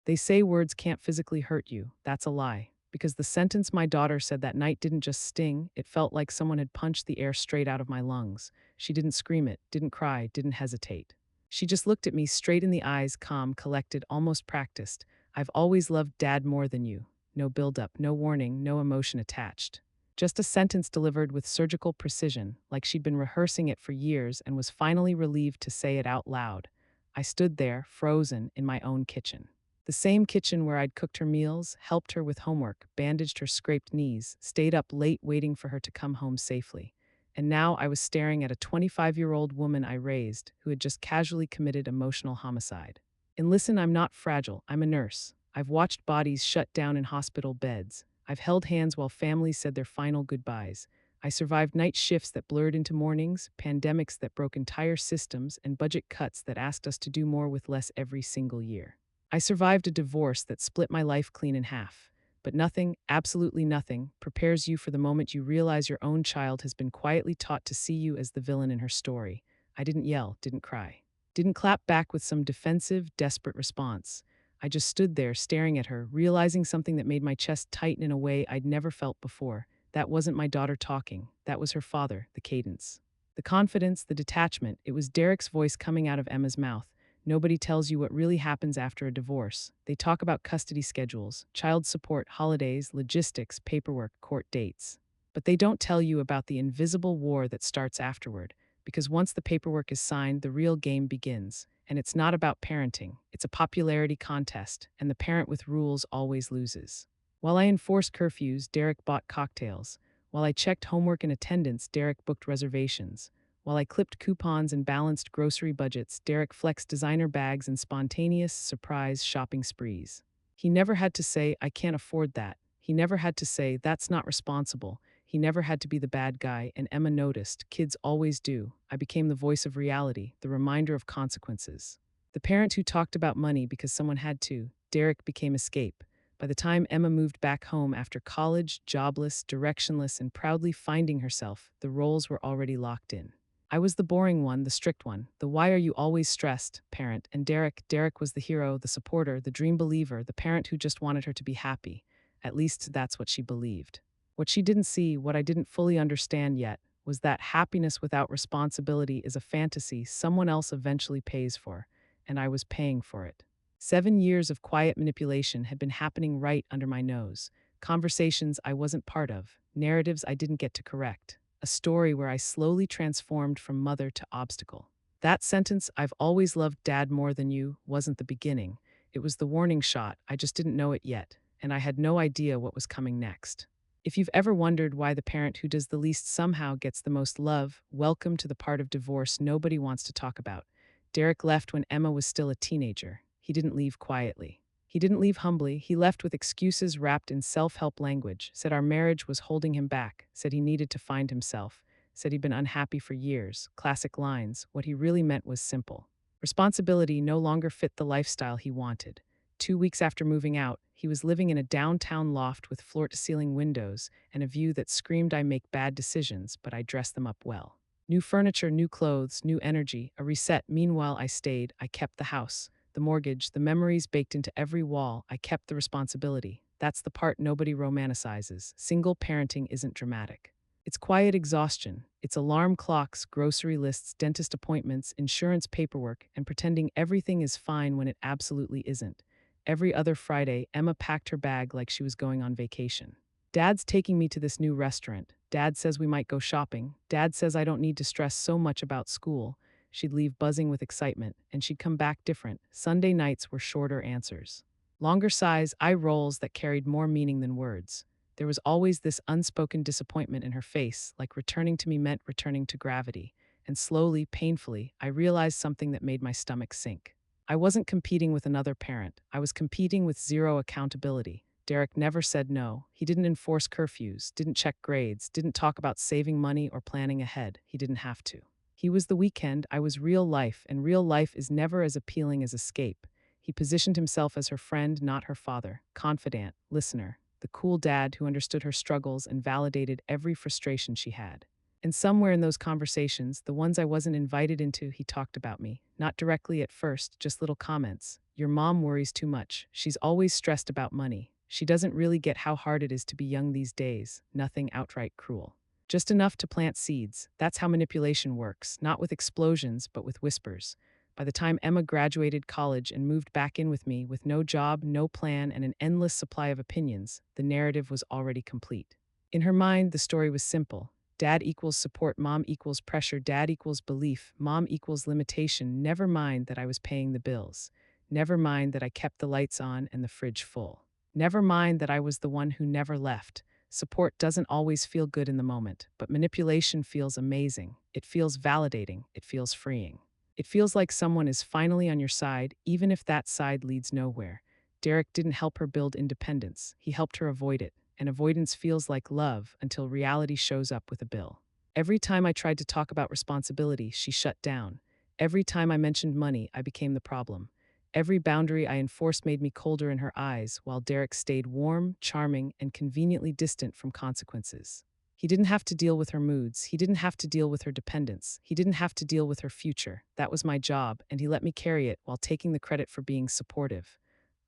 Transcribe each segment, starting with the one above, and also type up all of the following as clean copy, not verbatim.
They say words can't physically hurt you. That's a lie. Because the sentence my daughter said that night didn't just sting, it felt like someone had punched the air straight out of my lungs. She didn't scream it, didn't cry, didn't hesitate. She just looked at me straight in the eyes, calm, collected, almost practiced. I've always loved Dad more than you. No buildup, no warning, no emotion attached. Just a sentence delivered with surgical precision, like she'd been rehearsing it for years and was finally relieved to say it out loud. I stood there, frozen, in my own kitchen. The same kitchen where I'd cooked her meals, helped her with homework, bandaged her scraped knees, stayed up late waiting for her to come home safely. And now I was staring at a 25-year-old woman I raised who had just casually committed emotional homicide. And listen, I'm not fragile, I'm a nurse. I've watched bodies shut down in hospital beds. I've held hands while families said their final goodbyes. I survived night shifts that blurred into mornings, pandemics that broke entire systems, and budget cuts that asked us to do more with less every single year. I survived a divorce that split my life clean in half. But nothing, absolutely nothing, prepares you for the moment you realize your own child has been quietly taught to see you as the villain in her story. I didn't yell, didn't cry, didn't clap back with some defensive, desperate response. I just stood there staring at her, realizing something that made my chest tighten in a way I'd never felt before. That wasn't my daughter talking. That was her father, the cadence. The confidence, the detachment, it was Derek's voice coming out of Emma's mouth. Nobody tells you what really happens after a divorce. They talk about custody schedules, child support, holidays, logistics, paperwork, court dates. But they don't tell you about the invisible war that starts afterward, because once the paperwork is signed, the real game begins. And it's not about parenting, it's a popularity contest, and the parent with rules always loses. While I enforced curfews, Derek bought cocktails. While I checked homework and attendance, Derek booked reservations. While I clipped coupons and balanced grocery budgets, Derek flexed designer bags and spontaneous, surprise shopping sprees. He never had to say, I can't afford that. He never had to say, that's not responsible. He never had to be the bad guy, and Emma noticed. Kids always do. I became the voice of reality, the reminder of consequences. The parent who talked about money because someone had to. Derek became escape. By the time Emma moved back home after college, jobless, directionless, and proudly finding herself, the roles were already locked in. I was the boring one, the strict one, the why are you always stressed parent, and Derek was the hero, the supporter, the dream believer, the parent who just wanted her to be happy. At least that's what she believed. What she didn't see, what I didn't fully understand yet, was that happiness without responsibility is a fantasy someone else eventually pays for, and I was paying for it. 7 years of quiet manipulation had been happening right under my nose. Conversations I wasn't part of, narratives I didn't get to correct. A story where I slowly transformed from mother to obstacle. That sentence, I've always loved Dad more than you, wasn't the beginning. It was the warning shot, I just didn't know it yet, and I had no idea what was coming next. If you've ever wondered why the parent who does the least somehow gets the most love, welcome to the part of divorce nobody wants to talk about. Derek left when Emma was still a teenager. He didn't leave quietly. He didn't leave humbly, he left with excuses wrapped in self-help language, said our marriage was holding him back, said he needed to find himself, said he'd been unhappy for years. Classic lines. What he really meant was simple. Responsibility no longer fit the lifestyle he wanted. 2 weeks after moving out, he was living in a downtown loft with floor-to-ceiling windows and a view that screamed I make bad decisions, but I dress them up well. New furniture, new clothes, new energy, a reset. Meanwhile, I stayed, I kept the house. The mortgage, the memories baked into every wall, I kept the responsibility. That's the part nobody romanticizes. Single parenting isn't dramatic. It's quiet exhaustion. It's alarm clocks, grocery lists, dentist appointments, insurance paperwork, and pretending everything is fine when it absolutely isn't. Every other Friday, Emma packed her bag like she was going on vacation. Dad's taking me to this new restaurant. Dad says we might go shopping. Dad says I don't need to stress so much about school. She'd leave buzzing with excitement, and she'd come back different. Sunday nights were shorter answers. Longer sighs, eye rolls that carried more meaning than words. There was always this unspoken disappointment in her face, like returning to me meant returning to gravity. And slowly, painfully, I realized something that made my stomach sink. I wasn't competing with another parent. I was competing with zero accountability. Derek never said no. He didn't enforce curfews, didn't check grades, didn't talk about saving money or planning ahead. He didn't have to. He was the weekend, I was real life, and real life is never as appealing as escape. He positioned himself as her friend, not her father, confidant, listener, the cool dad who understood her struggles and validated every frustration she had. And somewhere in those conversations, the ones I wasn't invited into, he talked about me. Not directly at first, just little comments. Your mom worries too much. She's always stressed about money. She doesn't really get how hard it is to be young these days. Nothing outright cruel. Just enough to plant seeds. That's how manipulation works, not with explosions, but with whispers. By the time Emma graduated college and moved back in with me with no job, no plan, and an endless supply of opinions, the narrative was already complete. In her mind, the story was simple. Dad equals support, mom equals pressure, dad equals belief, mom equals limitation. Never mind that I was paying the bills. Never mind that I kept the lights on and the fridge full. Never mind that I was the one who never left. Support doesn't always feel good in the moment, but manipulation feels amazing. It feels validating. It feels freeing. It feels like someone is finally on your side, even if that side leads nowhere. Derek didn't help her build independence. He helped her avoid it. And avoidance feels like love until reality shows up with a bill. Every time I tried to talk about responsibility, she shut down. Every time I mentioned money, I became the problem. Every boundary I enforced made me colder in her eyes, while Derek stayed warm, charming, and conveniently distant from consequences. He didn't have to deal with her moods. He didn't have to deal with her dependence. He didn't have to deal with her future. That was my job, and he let me carry it while taking the credit for being supportive.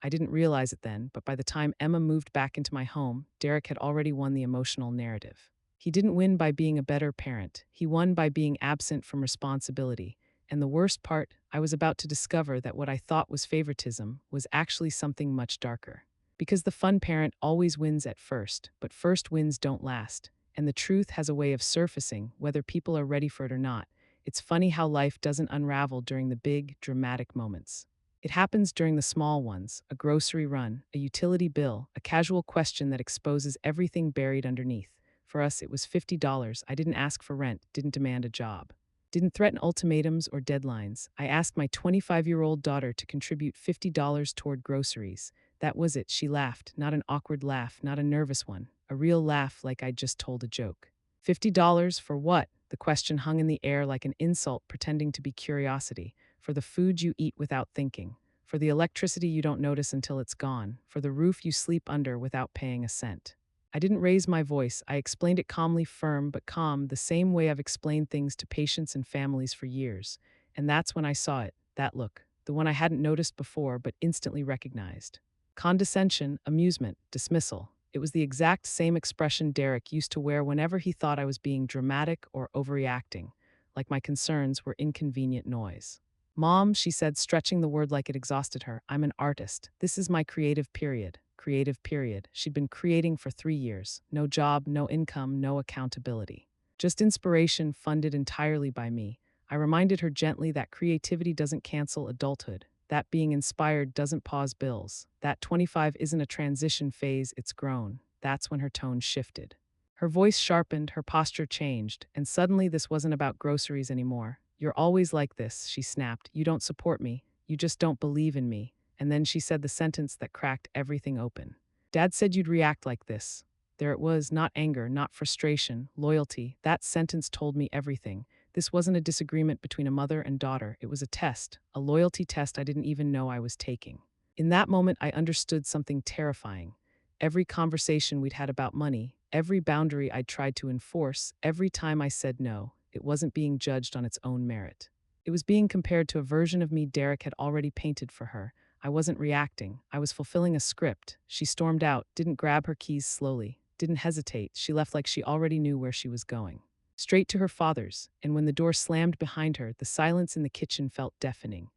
I didn't realize it then, but by the time Emma moved back into my home, Derek had already won the emotional narrative. He didn't win by being a better parent. He won by being absent from responsibility. And the worst part, I was about to discover that what I thought was favoritism was actually something much darker. Because the fun parent always wins at first, but first wins don't last. And the truth has a way of surfacing, whether people are ready for it or not. It's funny how life doesn't unravel during the big, dramatic moments. It happens during the small ones, a grocery run, a utility bill, a casual question that exposes everything buried underneath. For us, it was $50. I didn't ask for rent, didn't demand a job. Didn't threaten ultimatums or deadlines. I asked my 25-year-old daughter to contribute $50 toward groceries. That was it. She laughed, not an awkward laugh, not a nervous one, a real laugh like I'd just told a joke. $50 for what? The question hung in the air like an insult pretending to be curiosity. For the food you eat without thinking, for the electricity you don't notice until it's gone, for the roof you sleep under without paying a cent. I didn't raise my voice. I explained it calmly, firm but calm, the same way I've explained things to patients and families for years. And that's when I saw it, that look, the one I hadn't noticed before but instantly recognized. Condescension, amusement, dismissal. It was the exact same expression Derek used to wear whenever he thought I was being dramatic or overreacting, like my concerns were inconvenient noise. Mom, she said, stretching the word like it exhausted her, I'm an artist. This is my creative period. Creative period. She'd been creating for 3 years. No job, no income, no accountability. Just inspiration funded entirely by me. I reminded her gently that creativity doesn't cancel adulthood. That being inspired doesn't pause bills. That 25 isn't a transition phase, it's grown. That's when her tone shifted. Her voice sharpened, her posture changed, and suddenly this wasn't about groceries anymore. You're always like this, she snapped. You don't support me. You just don't believe in me. And then she said the sentence that cracked everything open. Dad said you'd react like this. There it was, not anger, not frustration, loyalty. That sentence told me everything. This wasn't a disagreement between a mother and daughter. It was a test, a loyalty test I didn't even know I was taking. In that moment, I understood something terrifying. Every conversation we'd had about money, every boundary I'd tried to enforce, every time I said no, it wasn't being judged on its own merit. It was being compared to a version of me Derek had already painted for her. I wasn't reacting. I was fulfilling a script. She stormed out, didn't grab her keys slowly, didn't hesitate. She left like she already knew where she was going. Straight to her father's, and when the door slammed behind her, the silence in the kitchen felt deafening.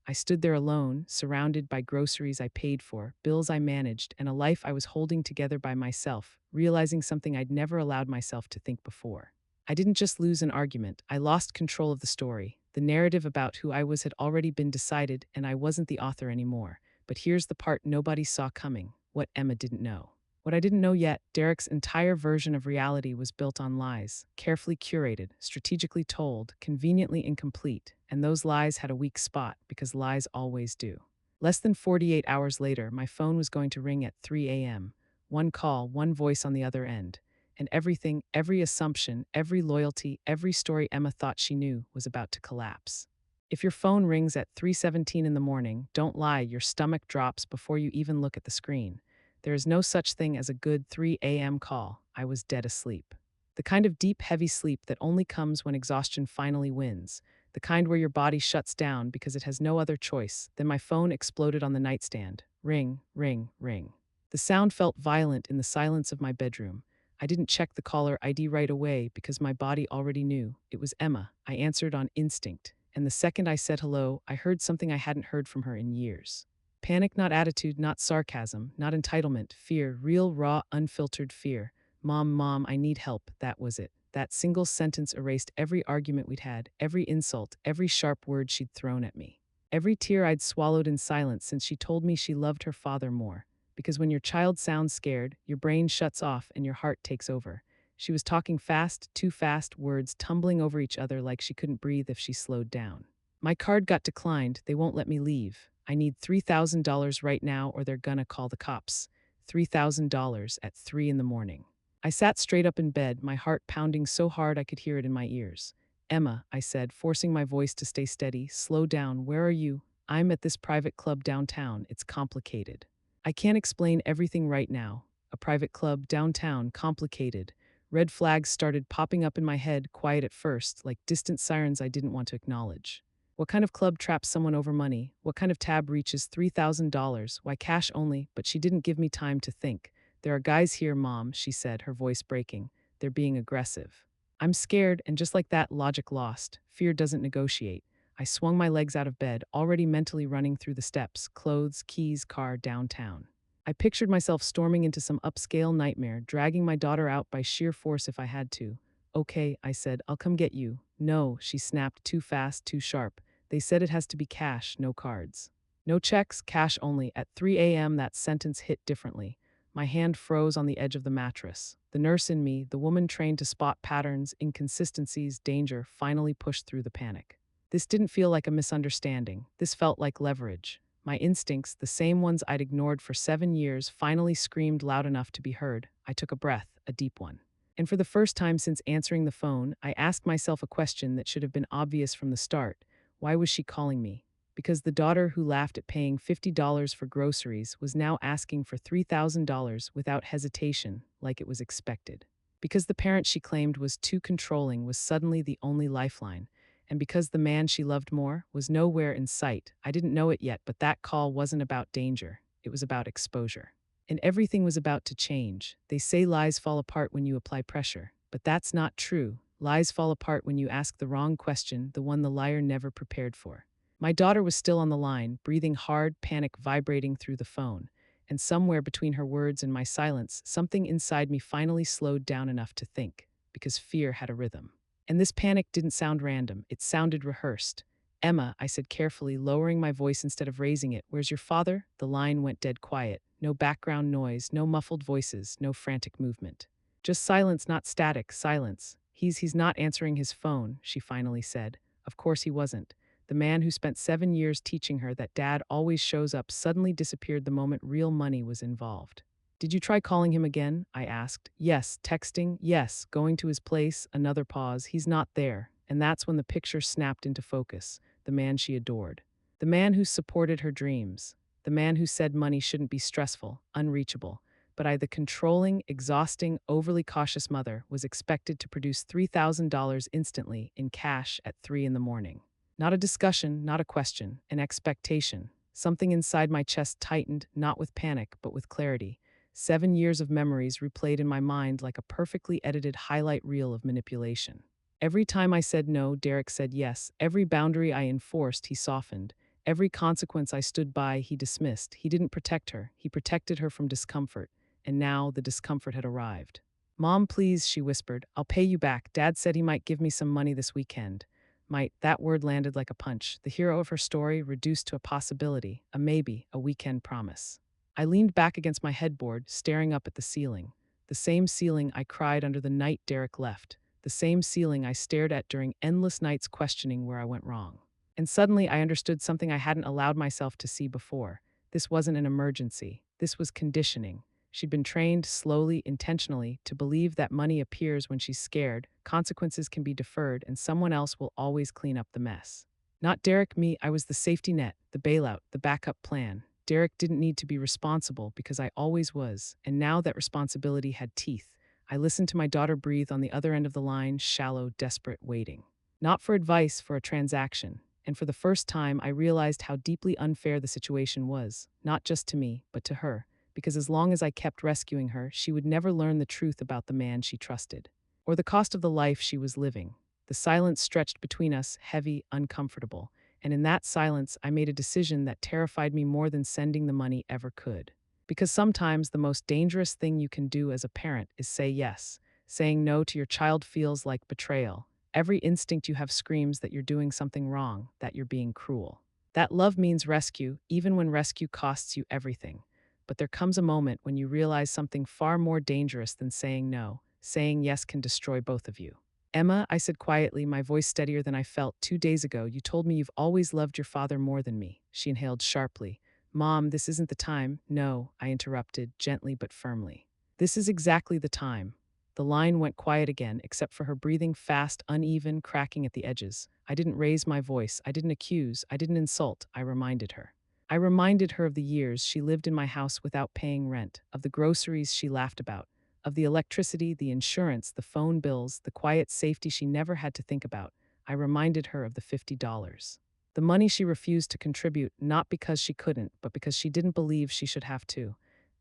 I stood there alone, surrounded by groceries I paid for, bills I managed, and a life I was holding together by myself, realizing something I'd never allowed myself to think before. I didn't just lose an argument, I lost control of the story. The narrative about who I was had already been decided, and I wasn't the author anymore. But here's the part nobody saw coming, what Emma didn't know. What I didn't know yet, Derek's entire version of reality was built on lies, carefully curated, strategically told, conveniently incomplete, and those lies had a weak spot because lies always do. Less than 48 hours later, my phone was going to ring at 3 a.m. One call, one voice on the other end. And everything, every assumption, every loyalty, every story Emma thought she knew was about to collapse. If your phone rings at 3:17 in the morning, don't lie, your stomach drops before you even look at the screen. There is no such thing as a good 3 a.m. call. I was dead asleep. The kind of deep, heavy sleep that only comes when exhaustion finally wins. The kind where your body shuts down because it has no other choice. Then my phone exploded on the nightstand. Ring, ring, ring. The sound felt violent in the silence of my bedroom. I didn't check the caller ID right away because my body already knew. It was Emma. I answered on instinct. And the second I said hello, I heard something I hadn't heard from her in years. Panic, not attitude, not sarcasm, not entitlement, fear, real, raw, unfiltered fear. Mom, I need help. That was it. That single sentence erased every argument we'd had, every insult, every sharp word she'd thrown at me. Every tear I'd swallowed in silence since she told me she loved her father more. Because when your child sounds scared, your brain shuts off and your heart takes over. She was talking fast, too fast, words tumbling over each other like she couldn't breathe if she slowed down. My card got declined. They won't let me leave. I need $3,000 right now or they're gonna call the cops. $3,000 at 3 in the morning. I sat straight up in bed, my heart pounding so hard I could hear it in my ears. Emma, I said, forcing my voice to stay steady, slow down. Where are you? I'm at this private club downtown. It's complicated. I can't explain everything right now. A private club downtown, complicated. Red flags started popping up in my head, quiet at first, like distant sirens I didn't want to acknowledge. What kind of club traps someone over money? What kind of tab reaches $3,000? Why cash only? But she didn't give me time to think. There are guys here, Mom, she said, her voice breaking. They're being aggressive. I'm scared, and just like that, logic lost. Fear doesn't negotiate. I swung my legs out of bed, already mentally running through the steps, clothes, keys, car, downtown. I pictured myself storming into some upscale nightmare, dragging my daughter out by sheer force if I had to. Okay, I said, I'll come get you. No, she snapped, too fast, too sharp. They said it has to be cash, no cards. No checks, cash only. At 3 a.m., that sentence hit differently. My hand froze on the edge of the mattress. The nurse in me, the woman trained to spot patterns, inconsistencies, danger, finally pushed through the panic. This didn't feel like a misunderstanding. This felt like leverage. My instincts, the same ones I'd ignored for 7 years, finally screamed loud enough to be heard. I took a breath, a deep one. And for the first time since answering the phone, I asked myself a question that should have been obvious from the start. Why was she calling me? Because the daughter who laughed at paying $50 for groceries was now asking for $3,000 without hesitation, like it was expected. Because the parent she claimed was too controlling was suddenly the only lifeline. And because the man she loved more was nowhere in sight. I didn't know it yet, but that call wasn't about danger. It was about exposure. And everything was about to change. They say lies fall apart when you apply pressure. But that's not true. Lies fall apart when you ask the wrong question, the one the liar never prepared for. My daughter was still on the line, breathing hard, panic vibrating through the phone. And somewhere between her words and my silence, something inside me finally slowed down enough to think, because fear had a rhythm. And this panic didn't sound random, it sounded rehearsed. Emma, I said carefully, lowering my voice instead of raising it, where's your father? The line went dead quiet. No background noise, no muffled voices, no frantic movement. Just silence, not static, silence. He's not answering his phone, she finally said. Of course he wasn't. The man who spent 7 years teaching her that dad always shows up suddenly disappeared the moment real money was involved. Did you try calling him again? I asked. Yes. Texting? Yes. Going to his place? Another pause. He's not there. And that's when the picture snapped into focus. The man she adored. The man who supported her dreams. The man who said money shouldn't be stressful, unreachable. But I, the controlling, exhausting, overly cautious mother, was expected to produce $3,000 instantly in cash at 3 in the morning. Not a discussion, not a question, an expectation. Something inside my chest tightened, not with panic, but with clarity. 7 years of memories replayed in my mind like a perfectly edited highlight reel of manipulation. Every time I said no, Derek said yes. Every boundary I enforced, he softened. Every consequence I stood by, he dismissed. He didn't protect her. He protected her from discomfort. And now the discomfort had arrived. Mom, please, she whispered. I'll pay you back. Dad said he might give me some money this weekend. Might, that word landed like a punch. The hero of her story reduced to a possibility, a maybe, a weekend promise. I leaned back against my headboard, staring up at the ceiling. The same ceiling I cried under the night Derek left. The same ceiling I stared at during endless nights questioning where I went wrong. And suddenly I understood something I hadn't allowed myself to see before. This wasn't an emergency. This was conditioning. She'd been trained slowly, intentionally, to believe that money appears when she's scared, consequences can be deferred, and someone else will always clean up the mess. Not Derek, me, I was the safety net, the bailout, the backup plan. Derek didn't need to be responsible because I always was, and now that responsibility had teeth, I listened to my daughter breathe on the other end of the line, shallow, desperate waiting. Not for advice, for a transaction. And for the first time, I realized how deeply unfair the situation was, not just to me, but to her, because as long as I kept rescuing her, she would never learn the truth about the man she trusted, or the cost of the life she was living. The silence stretched between us, heavy, uncomfortable, and in that silence, I made a decision that terrified me more than sending the money ever could. Because sometimes the most dangerous thing you can do as a parent is say yes. Saying no to your child feels like betrayal. Every instinct you have screams that you're doing something wrong, that you're being cruel. That love means rescue, even when rescue costs you everything. But there comes a moment when you realize something far more dangerous than saying no. Saying yes can destroy both of you. Emma, I said quietly, my voice steadier than I felt 2 days ago, you told me you've always loved your father more than me. She inhaled sharply. Mom, this isn't the time. No, I interrupted, gently but firmly. This is exactly the time. The line went quiet again, except for her breathing fast, uneven, cracking at the edges. I didn't raise my voice. I didn't accuse. I didn't insult. I reminded her. I reminded her of the years she lived in my house without paying rent, of the groceries she laughed about, of the electricity, the insurance, the phone bills, the quiet safety she never had to think about. I reminded her of the $50. The money she refused to contribute, not because she couldn't, but because she didn't believe she should have to.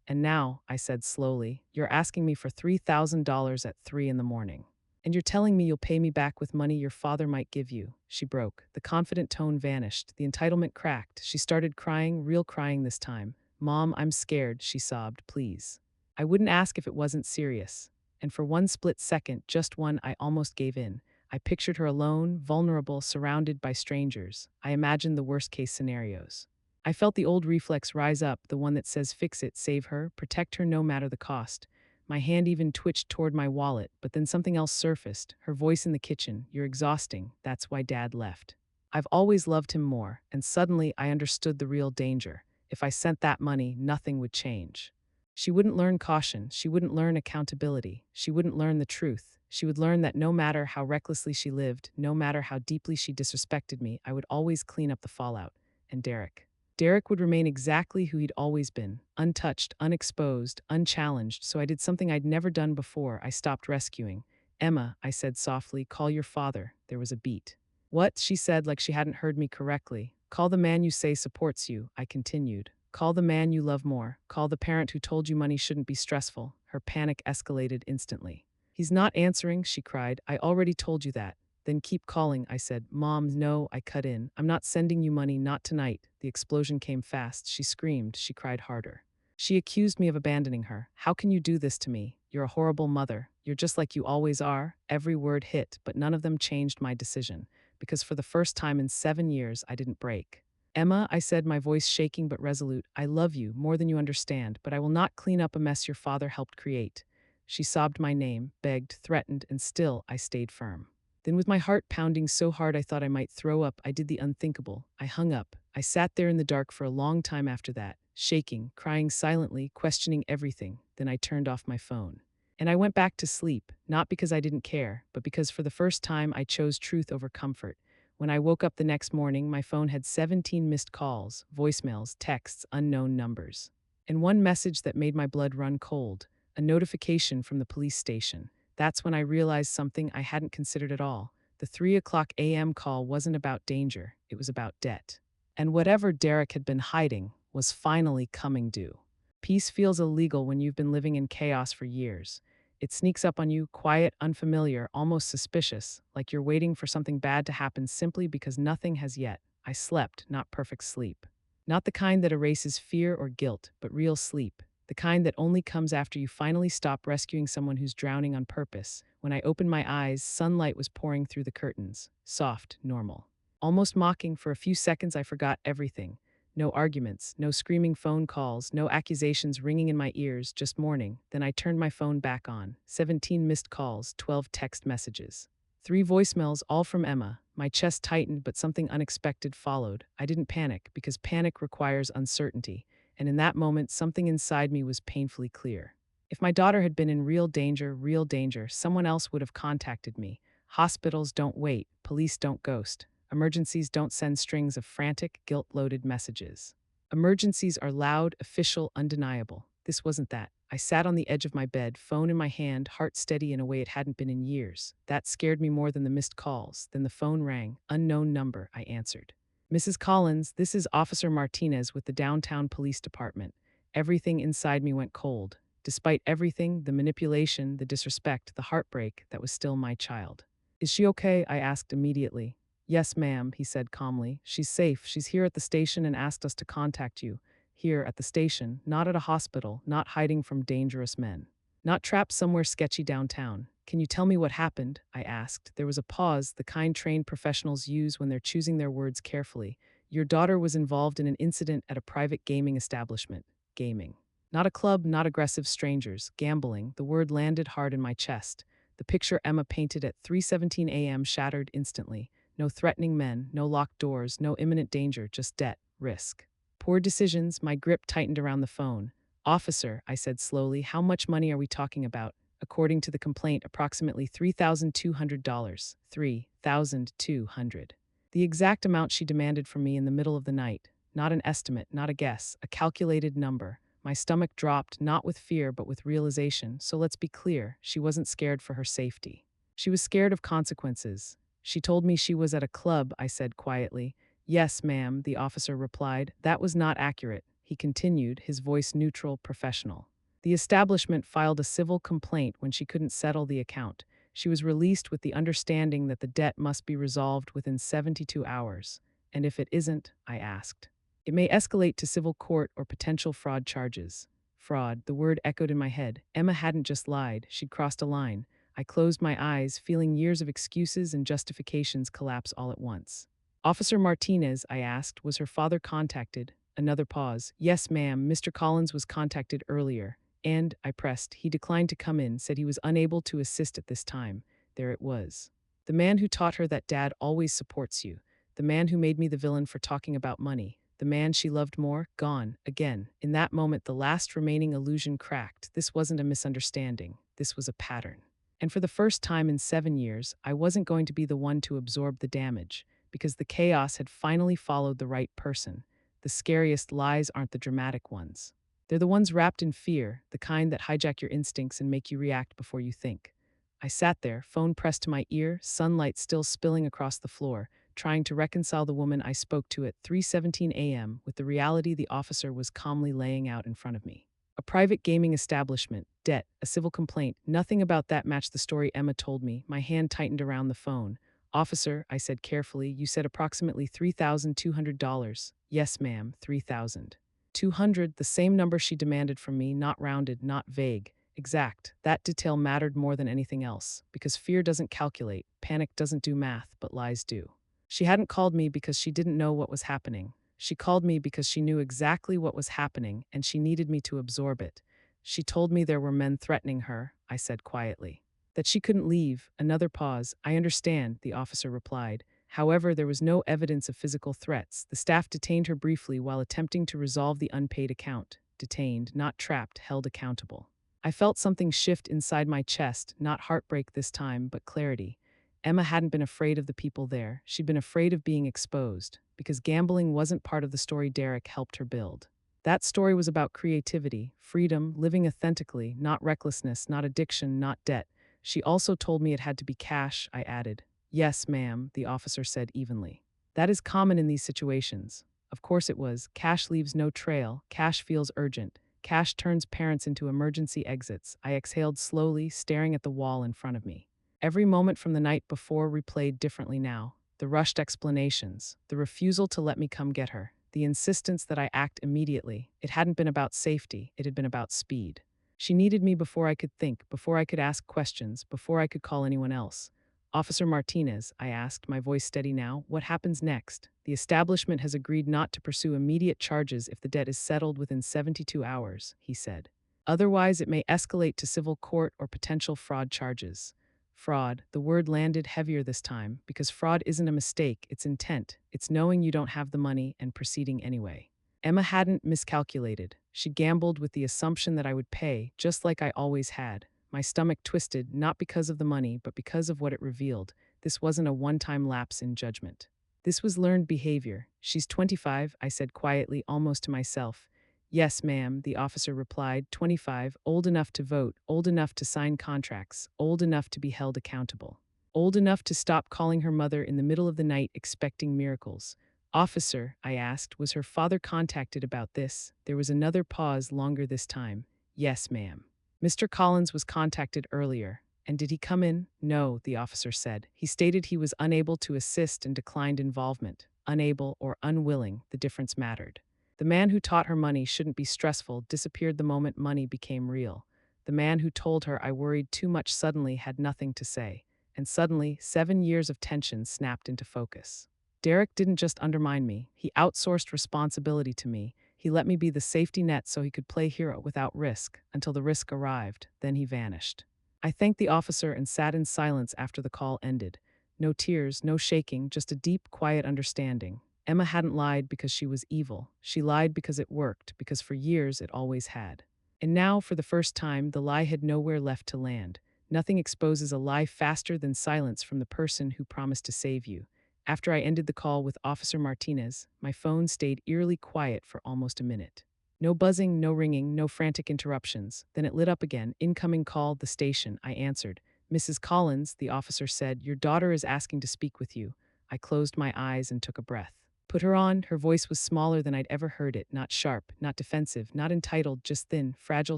And now, I said slowly, you're asking me for $3,000 at 3 in the morning. And you're telling me you'll pay me back with money your father might give you. She broke. The confident tone vanished. The entitlement cracked. She started crying, real crying this time. Mom, I'm scared, she sobbed, please. I wouldn't ask if it wasn't serious. And for one split second, just one, I almost gave in. I pictured her alone, vulnerable, surrounded by strangers. I imagined the worst-case scenarios. I felt the old reflex rise up, the one that says fix it, save her, protect her no matter the cost. My hand even twitched toward my wallet, but then something else surfaced, her voice in the kitchen. You're exhausting, that's why Dad left. I've always loved him more, and suddenly I understood the real danger. If I sent that money, nothing would change. She wouldn't learn caution, she wouldn't learn accountability, she wouldn't learn the truth. She would learn that no matter how recklessly she lived, no matter how deeply she disrespected me, I would always clean up the fallout. And Derek would remain exactly who he'd always been, untouched, unexposed, unchallenged, so I did something I'd never done before. I stopped rescuing. Emma, I said softly, call your father. There was a beat. What? She said like she hadn't heard me correctly. Call the man you say supports you, I continued. Call the man you love more. Call the parent who told you money shouldn't be stressful. Her panic escalated instantly. He's not answering, she cried. I already told you that. Then keep calling, I said. Mom, no, I cut in. I'm not sending you money, not tonight. The explosion came fast. She screamed. She cried harder. She accused me of abandoning her. How can you do this to me? You're a horrible mother. You're just like you always are. Every word hit, but none of them changed my decision. Because for the first time in 7 years, I didn't break. Emma, I said, my voice shaking but resolute, I love you more than you understand, but I will not clean up a mess your father helped create. She sobbed my name, begged, threatened, and still I stayed firm. Then with my heart pounding so hard I thought I might throw up, I did the unthinkable. I hung up. I sat there in the dark for a long time after that, shaking, crying silently, questioning everything. Then I turned off my phone. And I went back to sleep, not because I didn't care, but because for the first time I chose truth over comfort. When I woke up the next morning, my phone had 17 missed calls, voicemails, texts, unknown numbers. And one message that made my blood run cold, a notification from the police station. That's when I realized something I hadn't considered at all. The 3 o'clock a.m. call wasn't about danger, it was about debt. And whatever Derek had been hiding was finally coming due. Peace feels illegal when you've been living in chaos for years. It sneaks up on you, quiet, unfamiliar, almost suspicious, like you're waiting for something bad to happen simply because nothing has yet. I slept, not perfect sleep. Not the kind that erases fear or guilt, but real sleep. The kind that only comes after you finally stop rescuing someone who's drowning on purpose. When I opened my eyes, sunlight was pouring through the curtains. Soft, normal. Almost mocking, for a few seconds I forgot everything. No arguments, no screaming phone calls, no accusations ringing in my ears, just morning. Then I turned my phone back on. 17 missed calls, 12 text messages. 3 voicemails, all from Emma. My chest tightened, but something unexpected followed. I didn't panic, because panic requires uncertainty. And in that moment, something inside me was painfully clear. If my daughter had been in real danger, someone else would have contacted me. Hospitals don't wait, police don't ghost. Emergencies don't send strings of frantic, guilt-loaded messages. Emergencies are loud, official, undeniable. This wasn't that. I sat on the edge of my bed, phone in my hand, heart steady in a way it hadn't been in years. That scared me more than the missed calls. Then the phone rang. Unknown number, I answered. Mrs. Collins, this is Officer Martinez with the Downtown Police Department. Everything inside me went cold. Despite everything, the manipulation, the disrespect, the heartbreak, that was still my child. Is she okay? I asked immediately. Yes, ma'am, he said calmly. She's safe. She's here at the station and asked us to contact you. Here at the station, not at a hospital, not hiding from dangerous men. Not trapped somewhere sketchy downtown. Can you tell me what happened? I asked. There was a pause, the kind trained professionals use when they're choosing their words carefully. Your daughter was involved in an incident at a private gaming establishment. Gaming. Not a club, not aggressive strangers. Gambling. The word landed hard in my chest. The picture Emma painted at 3:17 a.m. shattered instantly. No threatening men, no locked doors, no imminent danger, just debt, risk. Poor decisions, my grip tightened around the phone. Officer, I said slowly, how much money are we talking about? According to the complaint, approximately $3,200. $3,200. The exact amount she demanded from me in the middle of the night. Not an estimate, not a guess, a calculated number. My stomach dropped, not with fear, but with realization. So let's be clear, she wasn't scared for her safety. She was scared of consequences. She told me she was at a club, I said quietly. Yes, ma'am, the officer replied. That was not accurate, he continued, his voice neutral, professional. The establishment filed a civil complaint when she couldn't settle the account. She was released with the understanding that the debt must be resolved within 72 hours. And if it isn't, I asked. It may escalate to civil court or potential fraud charges. Fraud, the word echoed in my head. Emma hadn't just lied, she'd crossed a line. I closed my eyes, feeling years of excuses and justifications collapse all at once. Officer Martinez, I asked, was her father contacted? Another pause. Yes, ma'am, Mr. Collins was contacted earlier. And, I pressed, he declined to come in, said he was unable to assist at this time. There it was. The man who taught her that dad always supports you. The man who made me the villain for talking about money. The man she loved more, gone, again. In that moment, the last remaining illusion cracked. This wasn't a misunderstanding. This was a pattern. And for the first time in 7 years, I wasn't going to be the one to absorb the damage, because the chaos had finally followed the right person. The scariest lies aren't the dramatic ones. They're the ones wrapped in fear, the kind that hijack your instincts and make you react before you think. I sat there, phone pressed to my ear, sunlight still spilling across the floor, trying to reconcile the woman I spoke to at 3:17 a.m. with the reality the officer was calmly laying out in front of me. A private gaming establishment, debt, a civil complaint, nothing about that matched the story Emma told me. My hand tightened around the phone. Officer, I said carefully, you said approximately $3,200. Yes, ma'am, 3,000. 200, the same number she demanded from me, not rounded, not vague. Exact. That detail mattered more than anything else, because fear doesn't calculate, panic doesn't do math, but lies do. She hadn't called me because she didn't know what was happening. She called me because she knew exactly what was happening, and she needed me to absorb it. She told me there were men threatening her, I said quietly. That she couldn't leave. Another pause. I understand, the officer replied. However, there was no evidence of physical threats. The staff detained her briefly while attempting to resolve the unpaid account. Detained, not trapped, held accountable. I felt something shift inside my chest, not heartbreak this time, but clarity. Emma hadn't been afraid of the people there. She'd been afraid of being exposed, because gambling wasn't part of the story Derek helped her build. That story was about creativity, freedom, living authentically, not recklessness, not addiction, not debt. She also told me it had to be cash, I added. Yes, ma'am, the officer said evenly. That is common in these situations. Of course it was. Cash leaves no trail. Cash feels urgent. Cash turns parents into emergency exits. I exhaled slowly, staring at the wall in front of me. Every moment from the night before replayed differently now. The rushed explanations, the refusal to let me come get her, the insistence that I act immediately. It hadn't been about safety, it had been about speed. She needed me before I could think, before I could ask questions, before I could call anyone else. Officer Martinez, I asked, my voice steady now, what happens next? The establishment has agreed not to pursue immediate charges if the debt is settled within 72 hours, he said. Otherwise, it may escalate to civil court or potential fraud charges. Fraud, the word landed heavier this time, because fraud isn't a mistake, it's intent. It's knowing you don't have the money and proceeding anyway. Emma hadn't miscalculated. She gambled with the assumption that I would pay, just like I always had. My stomach twisted, not because of the money, but because of what it revealed. This wasn't a one-time lapse in judgment. This was learned behavior. She's 25, I said quietly, almost to myself. Yes, ma'am, the officer replied, 25, old enough to vote, old enough to sign contracts, old enough to be held accountable. Old enough to stop calling her mother in the middle of the night expecting miracles. Officer, I asked, was her father contacted about this? There was another pause, longer this time. Yes, ma'am. Mr. Collins was contacted earlier. And did he come in? No, the officer said. He stated he was unable to assist and declined involvement. Unable or unwilling, the difference mattered. The man who taught her money shouldn't be stressful disappeared the moment money became real. The man who told her I worried too much suddenly had nothing to say. And suddenly, 7 years of tension snapped into focus. Derek didn't just undermine me, he outsourced responsibility to me. He let me be the safety net so he could play hero without risk, until the risk arrived, then he vanished. I thanked the officer and sat in silence after the call ended. No tears, no shaking, just a deep, quiet understanding. Emma hadn't lied because she was evil. She lied because it worked, because for years it always had. And now, for the first time, the lie had nowhere left to land. Nothing exposes a lie faster than silence from the person who promised to save you. After I ended the call with Officer Martinez, my phone stayed eerily quiet for almost a minute. No buzzing, no ringing, no frantic interruptions. Then it lit up again. Incoming call, the station. I answered. Mrs. Collins, the officer said, your daughter is asking to speak with you. I closed my eyes and took a breath. Put her on. Her voice was smaller than I'd ever heard it, not sharp, not defensive, not entitled, just thin, fragile,